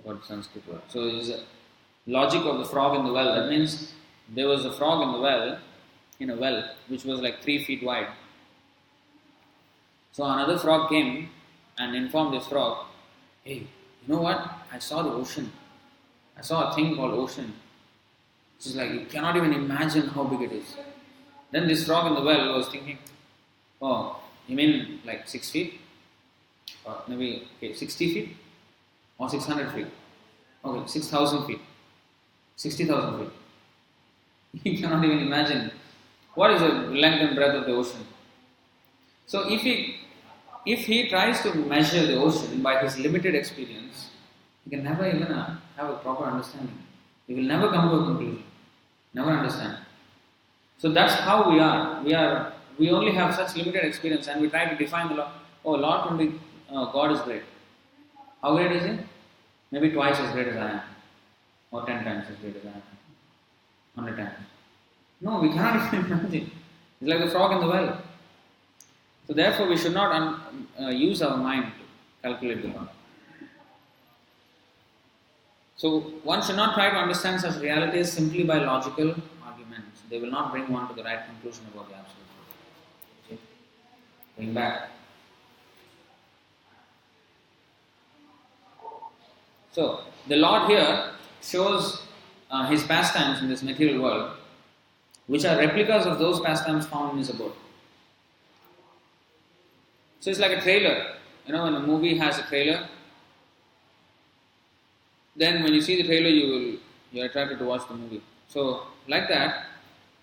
Forgot Sanskrit word. So it is a logic of the frog in the well. That means there was a frog in a well, which was like 3 feet wide. So another frog came and informed this frog, hey, you know what? I saw the ocean. I saw a thing called ocean. It's just like, you cannot even imagine how big it is. Then this frog in the well was thinking, oh, you mean like 6 feet? Or maybe 60 feet? Or 600 feet? Okay, 6,000 feet. 60,000 feet. You cannot even imagine what is the length and breadth of the ocean. So if he tries to measure the ocean by his limited experience, he can never even have a proper understanding. He will never come to a conclusion. Never understand. So that's how we are. We only have such limited experience, and we try to define the law. Oh, Lord can be oh, God is great. How great is He? Maybe twice as great as I am. Or 10 times as great as I am. 100 times. No, we cannot even imagine. It's like the frog in the well. So therefore we should not use our mind to calculate the Lord. So one should not try to understand such realities simply by logical arguments. They will not bring one to the right conclusion about the absolute truth. See? Going back. So the Lord here shows His pastimes in this material world, which are replicas of those pastimes found in His abode. So it's like a trailer. You know, when a movie has a trailer, then when you see the trailer, you're attracted to watch the movie. So like that,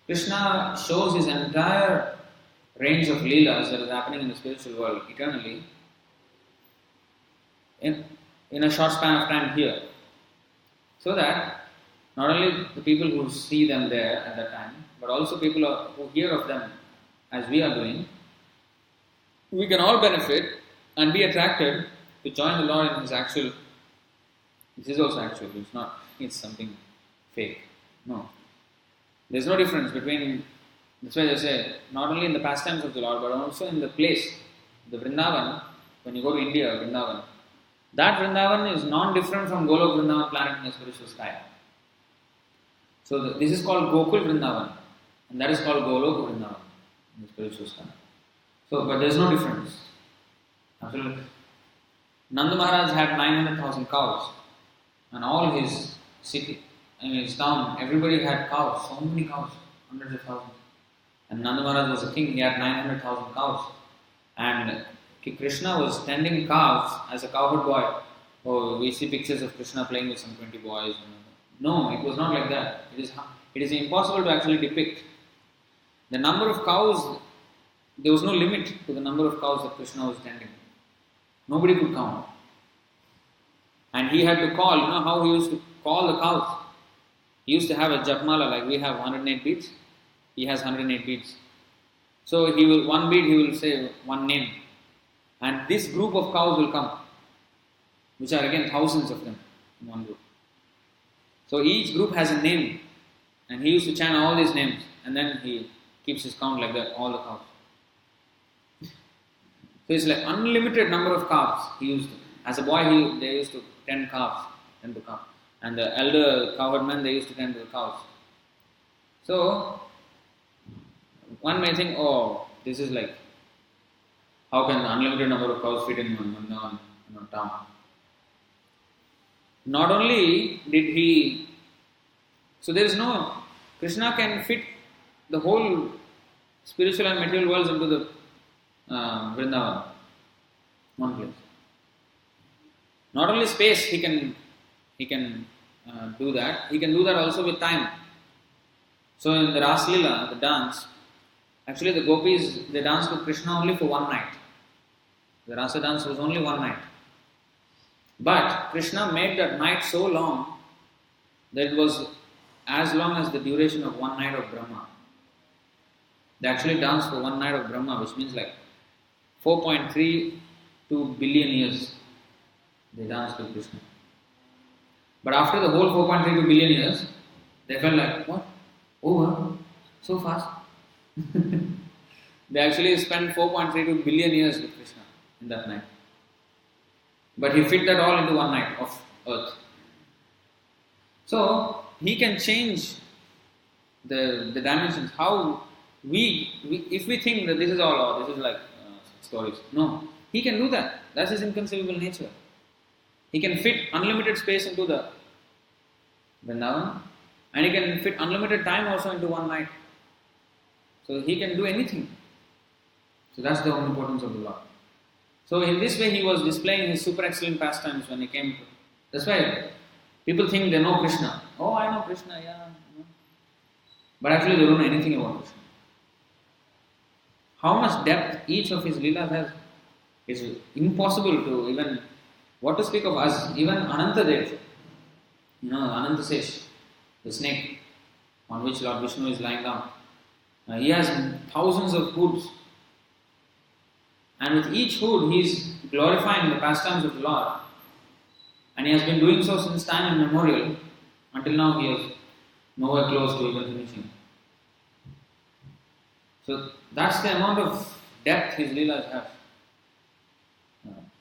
Krishna shows His entire range of leelas that is happening in the spiritual world eternally in a short span of time here. So that not only the people who see them there at that time, but also people who hear of them as we are doing, we can all benefit and be attracted to join the Lord in His actual. This is also actual, it's something fake. No. There's no difference between, that's why they say, not only in the pastimes of the Lord, but also in the place, the Vrindavan, when you go to India, Vrindavan, that Vrindavan is non-different from Golok Vrindavan planet in the spiritual sky. So this is called Gokul Vrindavan, and that is called Golok Vrindavan in the spiritual sky. So, but there's no difference. Absolutely. Nanda Maharaj had 900,000 cows. And all his city, his town, everybody had cows, so many cows, hundreds of thousands. And Nanda Maharaj was a king, he had 900,000 cows. And Krishna was tending calves as a cowherd boy. Oh, we see pictures of Krishna playing with some 20 boys. No, it was not like that. It is impossible to actually depict. The number of cows, there was no limit to the number of cows that Krishna was tending. Nobody could count. And he had to call, you know how he used to call the cows? He used to have a japmala, like we have 108 beads. He has 108 beads. So one bead he will say one name. And this group of cows will come, which are again thousands of them in one group. So each group has a name. And he used to chant all these names. And then he keeps his count like that, all the cows. So it's like unlimited number of calves he used to. As a boy, they used to tend calves. And the elder cowherd men, they used to tend to the cows. So, one may think, oh, this is like, how can the unlimited number of cows fit in one town? Not only did he, so there is no, Krishna can fit the whole spiritual and material worlds into the Vrindavan, one place. Not only space he can do that, he can do that also with time. So in the Ras Leela, the dance, actually the gopis, they danced with Krishna only for one night. The Rasa dance was only one night. But Krishna made that night so long that it was as long as the duration of one night of Brahma. They actually danced for one night of Brahma, which means like 4.32 billion years. They danced with Krishna. But after the whole 4.32 billion years, they felt like, what? Over? So fast? They actually spent 4.32 billion years with Krishna in that night. But he fit that all into one night of earth. So, he can change the dimensions. How if we think that this is all, this is like stories. No, he can do that. That's his inconceivable nature. He can fit unlimited space into the Vrindavan, and he can fit unlimited time also into one night. So he can do anything. So that's the importance of the Lord. So in this way he was displaying his super excellent pastimes when he came to. That's why people think they know Krishna. Oh, I know Krishna, yeah. But actually they don't know anything about Krishna. How much depth each of his leelas has is impossible to even, what to speak of us, even Anantadev, Anantasesh, the snake on which Lord Vishnu is lying down. He has thousands of hooves. And with each hood, he is glorifying the pastimes of the Lord. And he has been doing so since time immemorial. Until now, he is nowhere close to even finishing. So that's the amount of depth his Leelas have.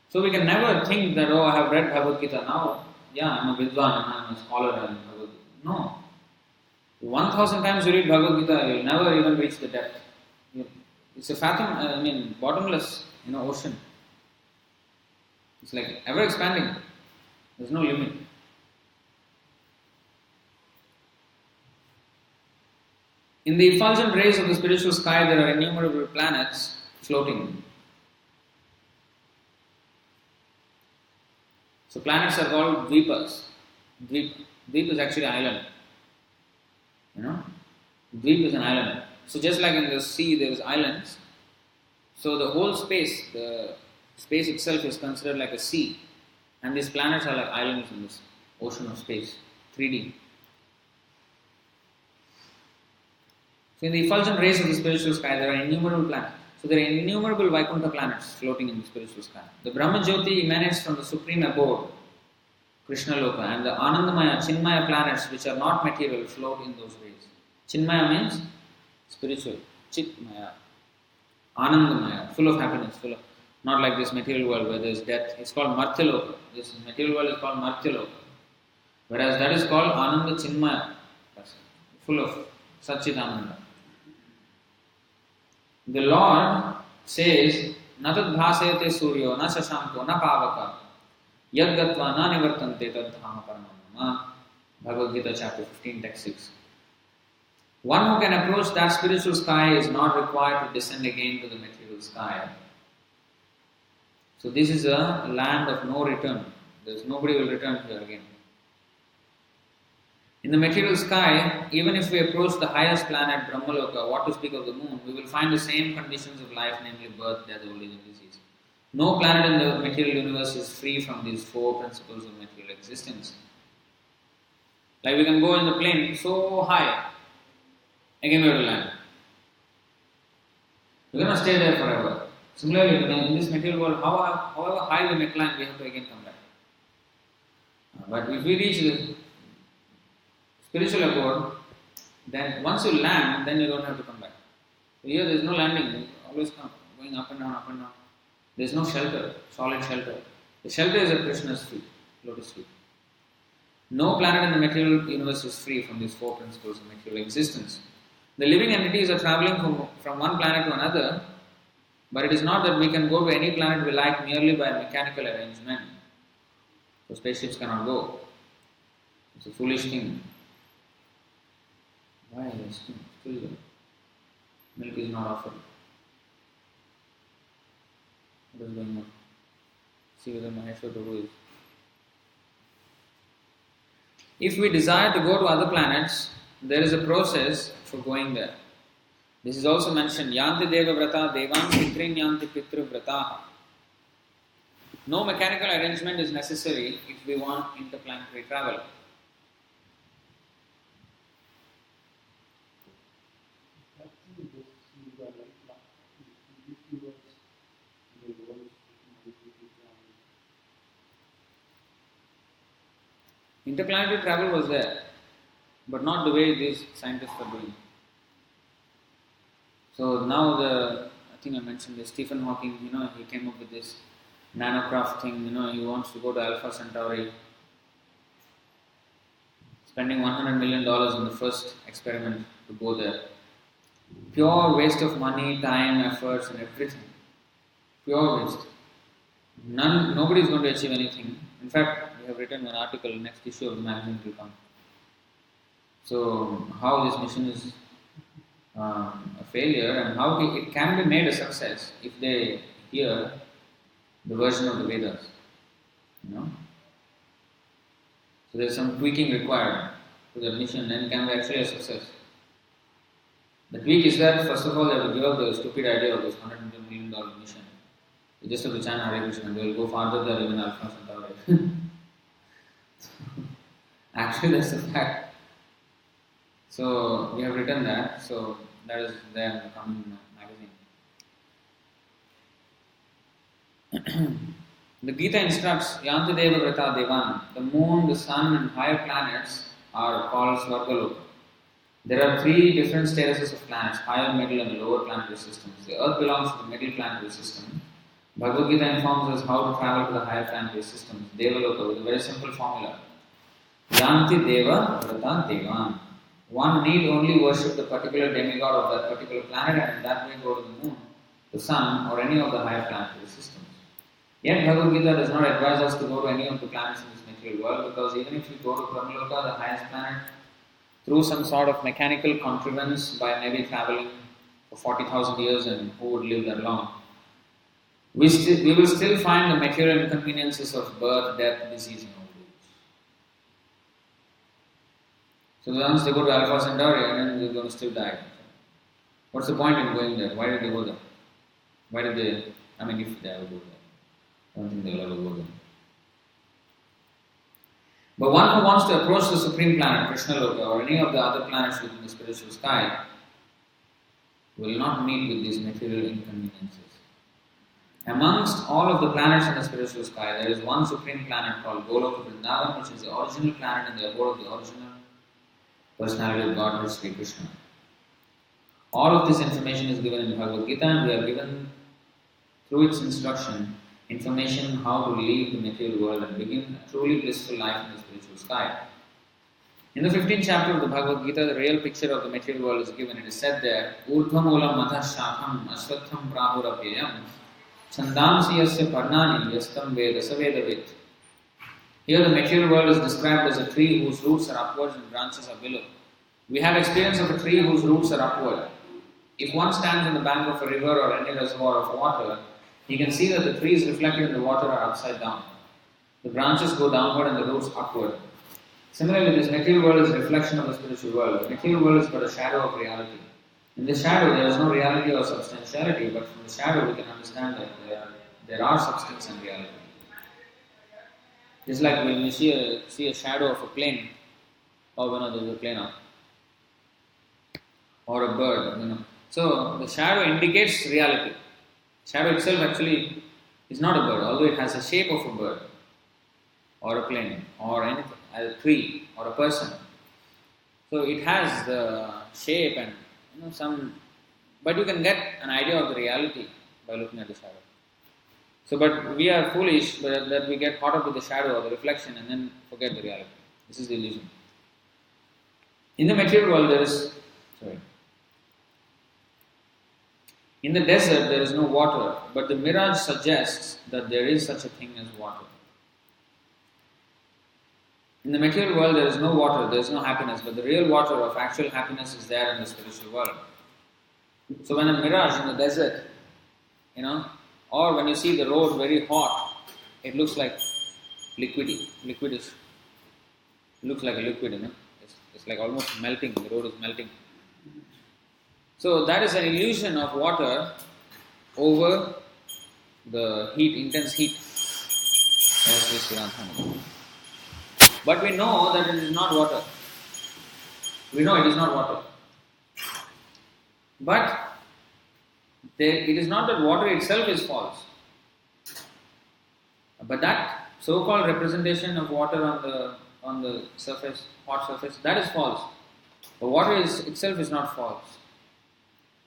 So we can never think that, oh, I have read Bhagavad-gita now. Yeah, I'm a Vidwan and I'm a scholar in Bhagavad-gita. No. 1,000 times you read Bhagavad-gita, you'll never even reach the depth. It's a bottomless, ocean. It's like ever expanding. There's no limit. In the effulgent rays of the spiritual sky, there are innumerable planets floating. So planets are called dvipas. Dvip is actually an island. Dvip is an island. So just like in the sea there is islands, so the whole space, the space itself is considered like a sea. And these planets are like islands in this ocean of space, 3D. So in the effulgent rays of the spiritual sky, there are innumerable planets. So there are innumerable Vaikuntha planets floating in the spiritual sky. The Brahma Jyoti emanates from the supreme abode, Krishna Loka, and the Anandamaya, Chinmaya planets which are not material float in those rays. Chinmaya means spiritual. Chitmaya. Anandamaya, full of happiness, not like this material world where there is death. It's called Martyaloka. This material world is called Martyaloka. Whereas that is called Ananda Chinmaya, full of Satchitananda. The Lord says, Na tadbhasayate suryo, na shashanko, na pavaka, yad gatva na nivartante tad dhama paramamama. Bhagavad-gita chapter 15, text 6. One who can approach that spiritual sky is not required to descend again to the material sky. So this is a land of no return. Nobody will return here again. In the material sky, even if we approach the highest planet, Brahmaloka, what to speak of the moon, we will find the same conditions of life, namely birth, death, old age and disease. No planet in the material universe is free from these four principles of material existence. Like we can go in the plane so high, again we have to land. We cannot stay there forever. Similarly, in this material world, however high we may climb, we have to again come back. But if we reach the spiritual abode, then once you land, then you don't have to come back. So here there is no landing, you always come, going up and down, up and down. There is no shelter, solid shelter. The shelter is at Krishna's feet, lotus feet. No planet in the material universe is free from these four principles of material existence. The living entities are travelling from one planet to another, but it is not that we can go to any planet we like merely by mechanical arrangement. So spaceships cannot go. It's a foolish thing. Why is still milk is not offered? What is going on? See whether Maheshwar Prabhu is. If we desire to go to other planets, there is a process for going there. This is also mentioned. Yanti deva vrata devan pitrin yanti pitru vrataha. No mechanical arrangement is necessary if we want interplanetary travel. Interplanetary travel was there, but not the way these scientists are doing. So now I think I mentioned this, Stephen Hawking, he came up with this nanocraft thing, he wants to go to Alpha Centauri, spending $100 million in the first experiment to go there. Pure waste of money, time, efforts and everything. Pure waste. Nobody is going to achieve anything. In fact, we have written an article, next issue of the magazine will come. So, how this mission is a failure and how it can be made a success if they hear the version of the Vedas. So there is some tweaking required to the mission and it can be actually a success. The tweak is that first of all they have to give up the stupid idea of this $100 million mission. They just have to chant Hare Krishna, they will go farther than even Alpha Centauri. Actually that's the fact. So we have written that, so that is there in the coming magazine. The Gita instructs Yanti Deva Vrata Devan. The moon, the sun, and higher planets are called Svargaloka. There are three different statuses of planets: higher, middle, and lower planetary systems. The Earth belongs to the middle planetary system. Bhagavad-gita informs us how to travel to the higher planetary systems, Devaloka, with a very simple formula. Yanti Deva Vrata Devan. One need only worship the particular demigod of that particular planet and in that way go to the moon, the sun, or any of the higher planetary systems. Yet Bhagavad-gita does not advise us to go to any of the planets in this material world, because even if you go to Brahmaloka, the highest planet, through some sort of mechanical contrivance by maybe traveling for 40,000 years, and who would live that long, we will still find the material inconveniences of birth, death, disease, and old age. So once they go to Alpha Centauri, and then they're going to still die. What's the point in going there? Why did they go there? Why did they, if they ever go there? I don't think they'll ever go there. But one who wants to approach the supreme planet, Krishna Loka, or any of the other planets within the spiritual sky, will not meet with these material inconveniences. Amongst all of the planets in the spiritual sky, there is one supreme planet called Goloka Vrindavan, which is the original planet and the abode of the original personality of Godhead, Sri Krishna. All of this information is given in Bhagavad Gita, and we are given, through its instruction, information how to leave the material world and begin a truly blissful life in the spiritual sky. In the 15th chapter of the Bhagavad Gita, the real picture of the material world is given. It is said there, Urdhva Moolam Matha Shakham Aswatham Prahurapyayam Chandamsi Yasya Parnani Yastam Veda Savedavit. Here the material world is described as a tree whose roots are upwards and branches are below. We have experience of a tree whose roots are upward. If one stands on the bank of a river or any reservoir of water, he can see that the trees reflected in the water are upside down. The branches go downward and the roots upward. Similarly, this material world is a reflection of the spiritual world. The material world is but a shadow of reality. In the shadow, there is no reality or substantiality, but from the shadow we can understand that there are substance and reality. It's like when you see a shadow of a plane, or there's a plane up, or a bird, So the shadow indicates reality. Shadow itself actually is not a bird, although it has the shape of a bird, or a plane, or anything, a tree, or a person. So it has the shape and but you can get an idea of the reality by looking at the shadow. So, but we are foolish that we get caught up with the shadow or the reflection and then forget the reality. This is the illusion. In the material world, in the desert there is no water, but the mirage suggests that there is such a thing as water. In the material world there is no water, there is no happiness, but the real water of actual happiness is there in the spiritual world. So when a mirage in the desert, or when you see the road very hot, it looks like liquidish. It looks like a liquid, It's like almost melting, the road is melting. So that is an illusion of water over the heat, intense heat. But we know that it is not water. We know it is not water. But it is not that water itself is false. But that so-called representation of water on the surface, hot surface, that is false. But water itself is not false.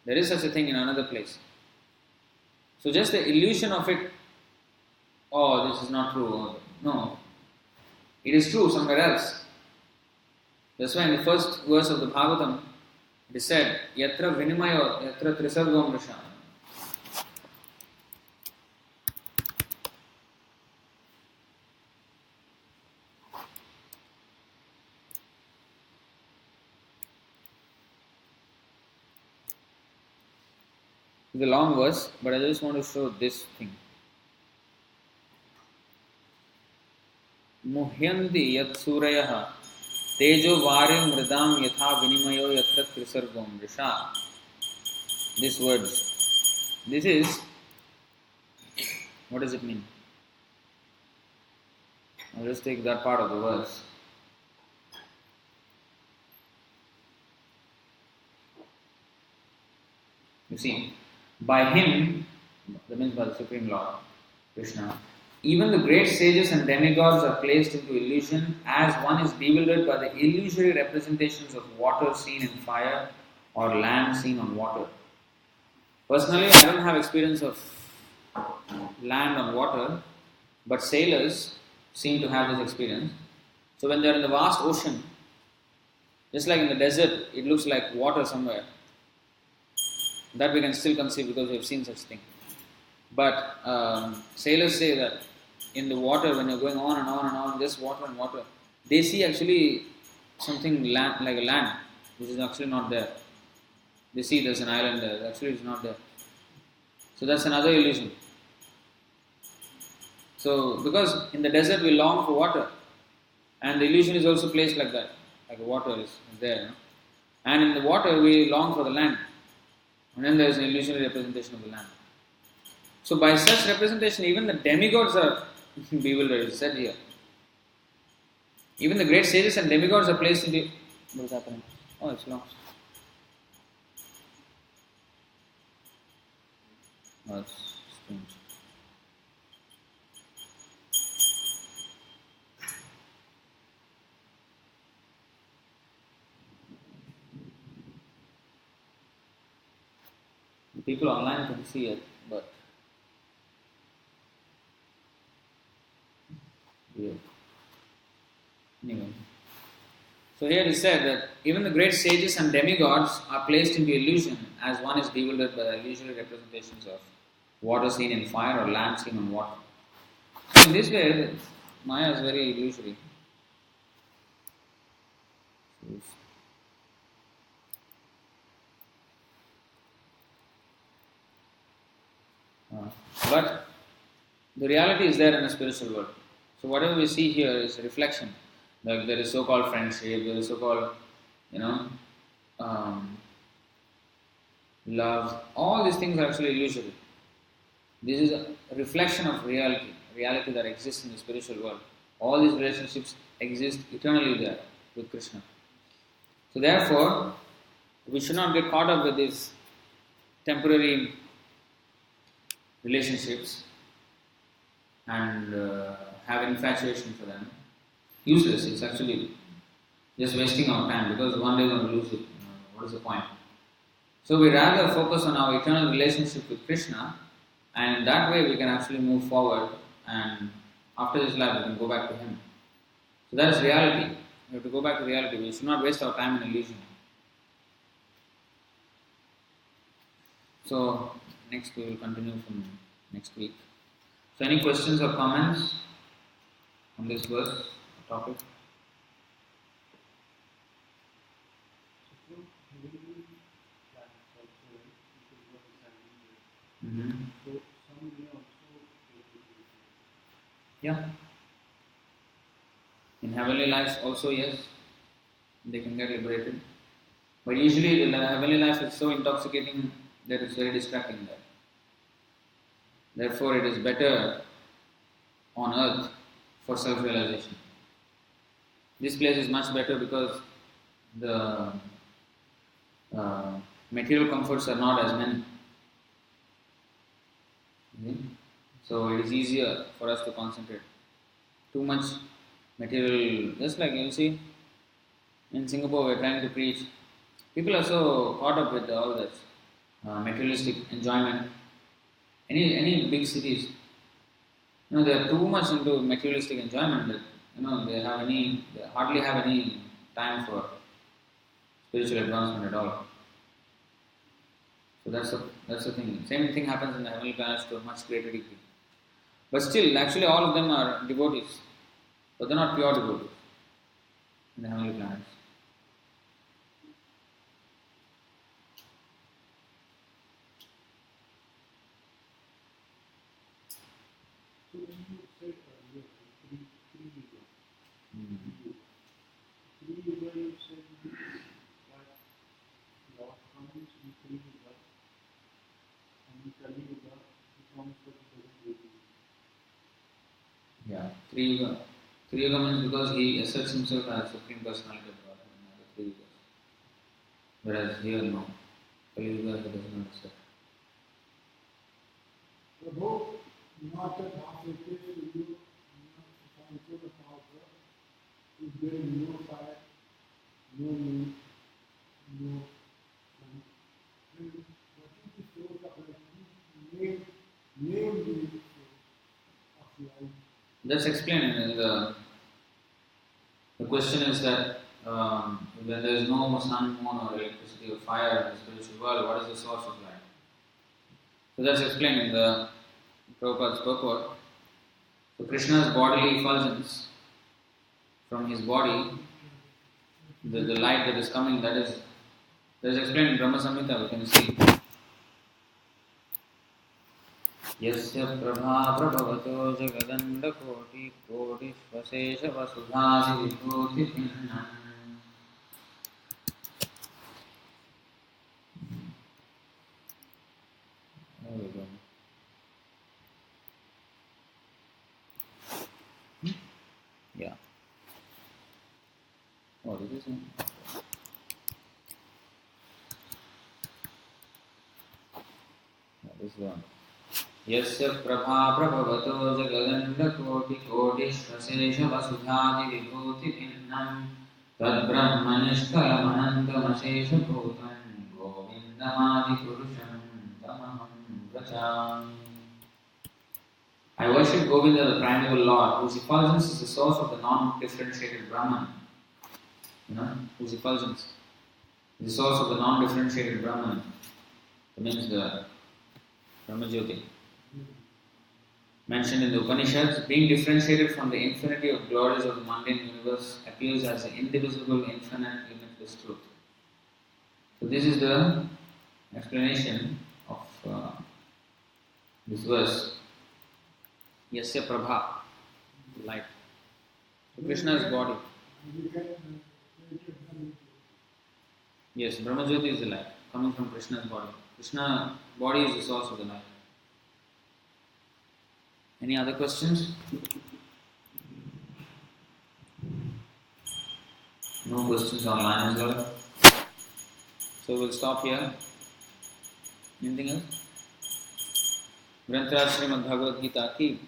There is such a thing in another place. So just the illusion of it, this is not true. No. It is true somewhere else. That's why in the first verse of the Bhagavatam, it is said, Yatra Vinimayo, Yatra Trisargam Risha. It's a long verse, but I just want to show this thing. Muhyanti yat surayah tejo varim mridam yatha vinimayo yatra trisargam risha. These words. This is, what does it mean? I'll just take that part of the verse. You see, by him, that means by the Supreme Lord, Krishna. Even the great sages and demigods are placed into illusion as one is bewildered by the illusory representations of water seen in fire or land seen on water. Personally, I don't have experience of land on water, but sailors seem to have this experience. So when they are in the vast ocean, just like in the desert, it looks like water somewhere. That we can still conceive because we have seen such thing. But sailors say that in the water, when you're going on and on and on, just water and water, they see actually something land, like a land, which is actually not there. They see there's an island there, actually it's not there. So that's another illusion. So because in the desert we long for water, and the illusion is also placed like that, like the water is there. No? And in the water we long for the land, and then there is an illusionary representation of the land. So by such representation, even the demigods are bewildered, it's said here. Even the great sages and demigods are placed in the... What is happening? Oh, it's lost. Oh, it's strange. The people online can see it, but... Yeah. Anyway. So here it is said that even the great sages and demigods are placed into illusion as one is bewildered by the illusory representations of water seen in fire or land seen on water. So in this way, Maya is very illusory. But the reality is there in the spiritual world. So whatever we see here is a reflection. Like there is so-called friendship, there is so-called, love. All these things are actually illusory. This is a reflection of reality that exists in the spiritual world. All these relationships exist eternally there with Krishna. So therefore, we should not get caught up with these temporary relationships and have infatuation for them. Useless. It's actually just wasting our time because one day we're going to lose it. What is the point? So we rather focus on our eternal relationship with Krishna, and in that way we can actually move forward, and after this life we can go back to Him. So that is reality. We have to go back to reality. We should not waste our time in illusion. So next we will continue from next week. So any questions or comments on this verse or topic? Mm-hmm. Yeah. In heavenly life also, yes, they can get liberated. But usually the heavenly life is so intoxicating that it's very distracting there. Therefore, it is better on earth for self-realization. This place is much better because the material comforts are not as many. Okay? So it is easier for us to concentrate. Too much material, just like you see, in Singapore we are trying to preach. People are so caught up with all this materialistic enjoyment. Any big cities, they are too much into materialistic enjoyment that they hardly have any time for spiritual advancement at all. So that's the thing. Same thing happens in the heavenly planets to a much greater degree. But still, actually, all of them are devotees, but they're not pure devotees in the heavenly planets. So when you said earlier, three yuga. Three yuga, you said that Lord comes in three yuga, and in Kali yuga, he comes for the Yeah, three yuga. Three yuga means because he asserts himself as Supreme Personality of God in the three yugas. Whereas here, no. Kali yuga, he does not assert. Prabhu, not a dāsa case to you, not to the power, if there is no fire, no moon, no sun, then what is the source of life? Name the source of life. That's explained in the question is that when there is no sun, moon or electricity or fire in the spiritual world, what is the source of life? So that's explained in the Prabhupada's purport. So Krishna's bodily effulgence from his body, the light that is coming, that is explained in Brahma Samhita, we can see. Yasya prabha prabhavato jagadanda koti koti svasesha vasudhasi vibhuti pinnam. There we go. Yeah. Oh, this is one. This one. Yasya prabha prabhavato jagadanda koti koti svasesha vasudhasi vibhuti pinnam tad brahmanishkalam anantam asesha bhutam govindamadi purusham tamaham vrachami. I worship Govinda, the primeval Lord, whose effulgence is the source of the non-differentiated Brahman. Whose effulgence is the source of the non-differentiated Brahman. That means the Brahma-jyoti. Mentioned in the Upanishads, being differentiated from the infinity of glories of the mundane universe appears as the indivisible, infinite, limitless truth. So this is the explanation of this verse. Yasya prabha, light. So Krishna's body. Yes, Brahma-jyoti is the light, coming from Krishna's body. Krishna's body is the source of the light. Any other questions? No questions online as well. So we'll stop here. Anything else? Grantha Srimad Bhagavad-gita ki,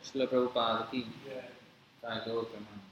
Srila Prabhupada ki, Jaya Srila Prabhupada.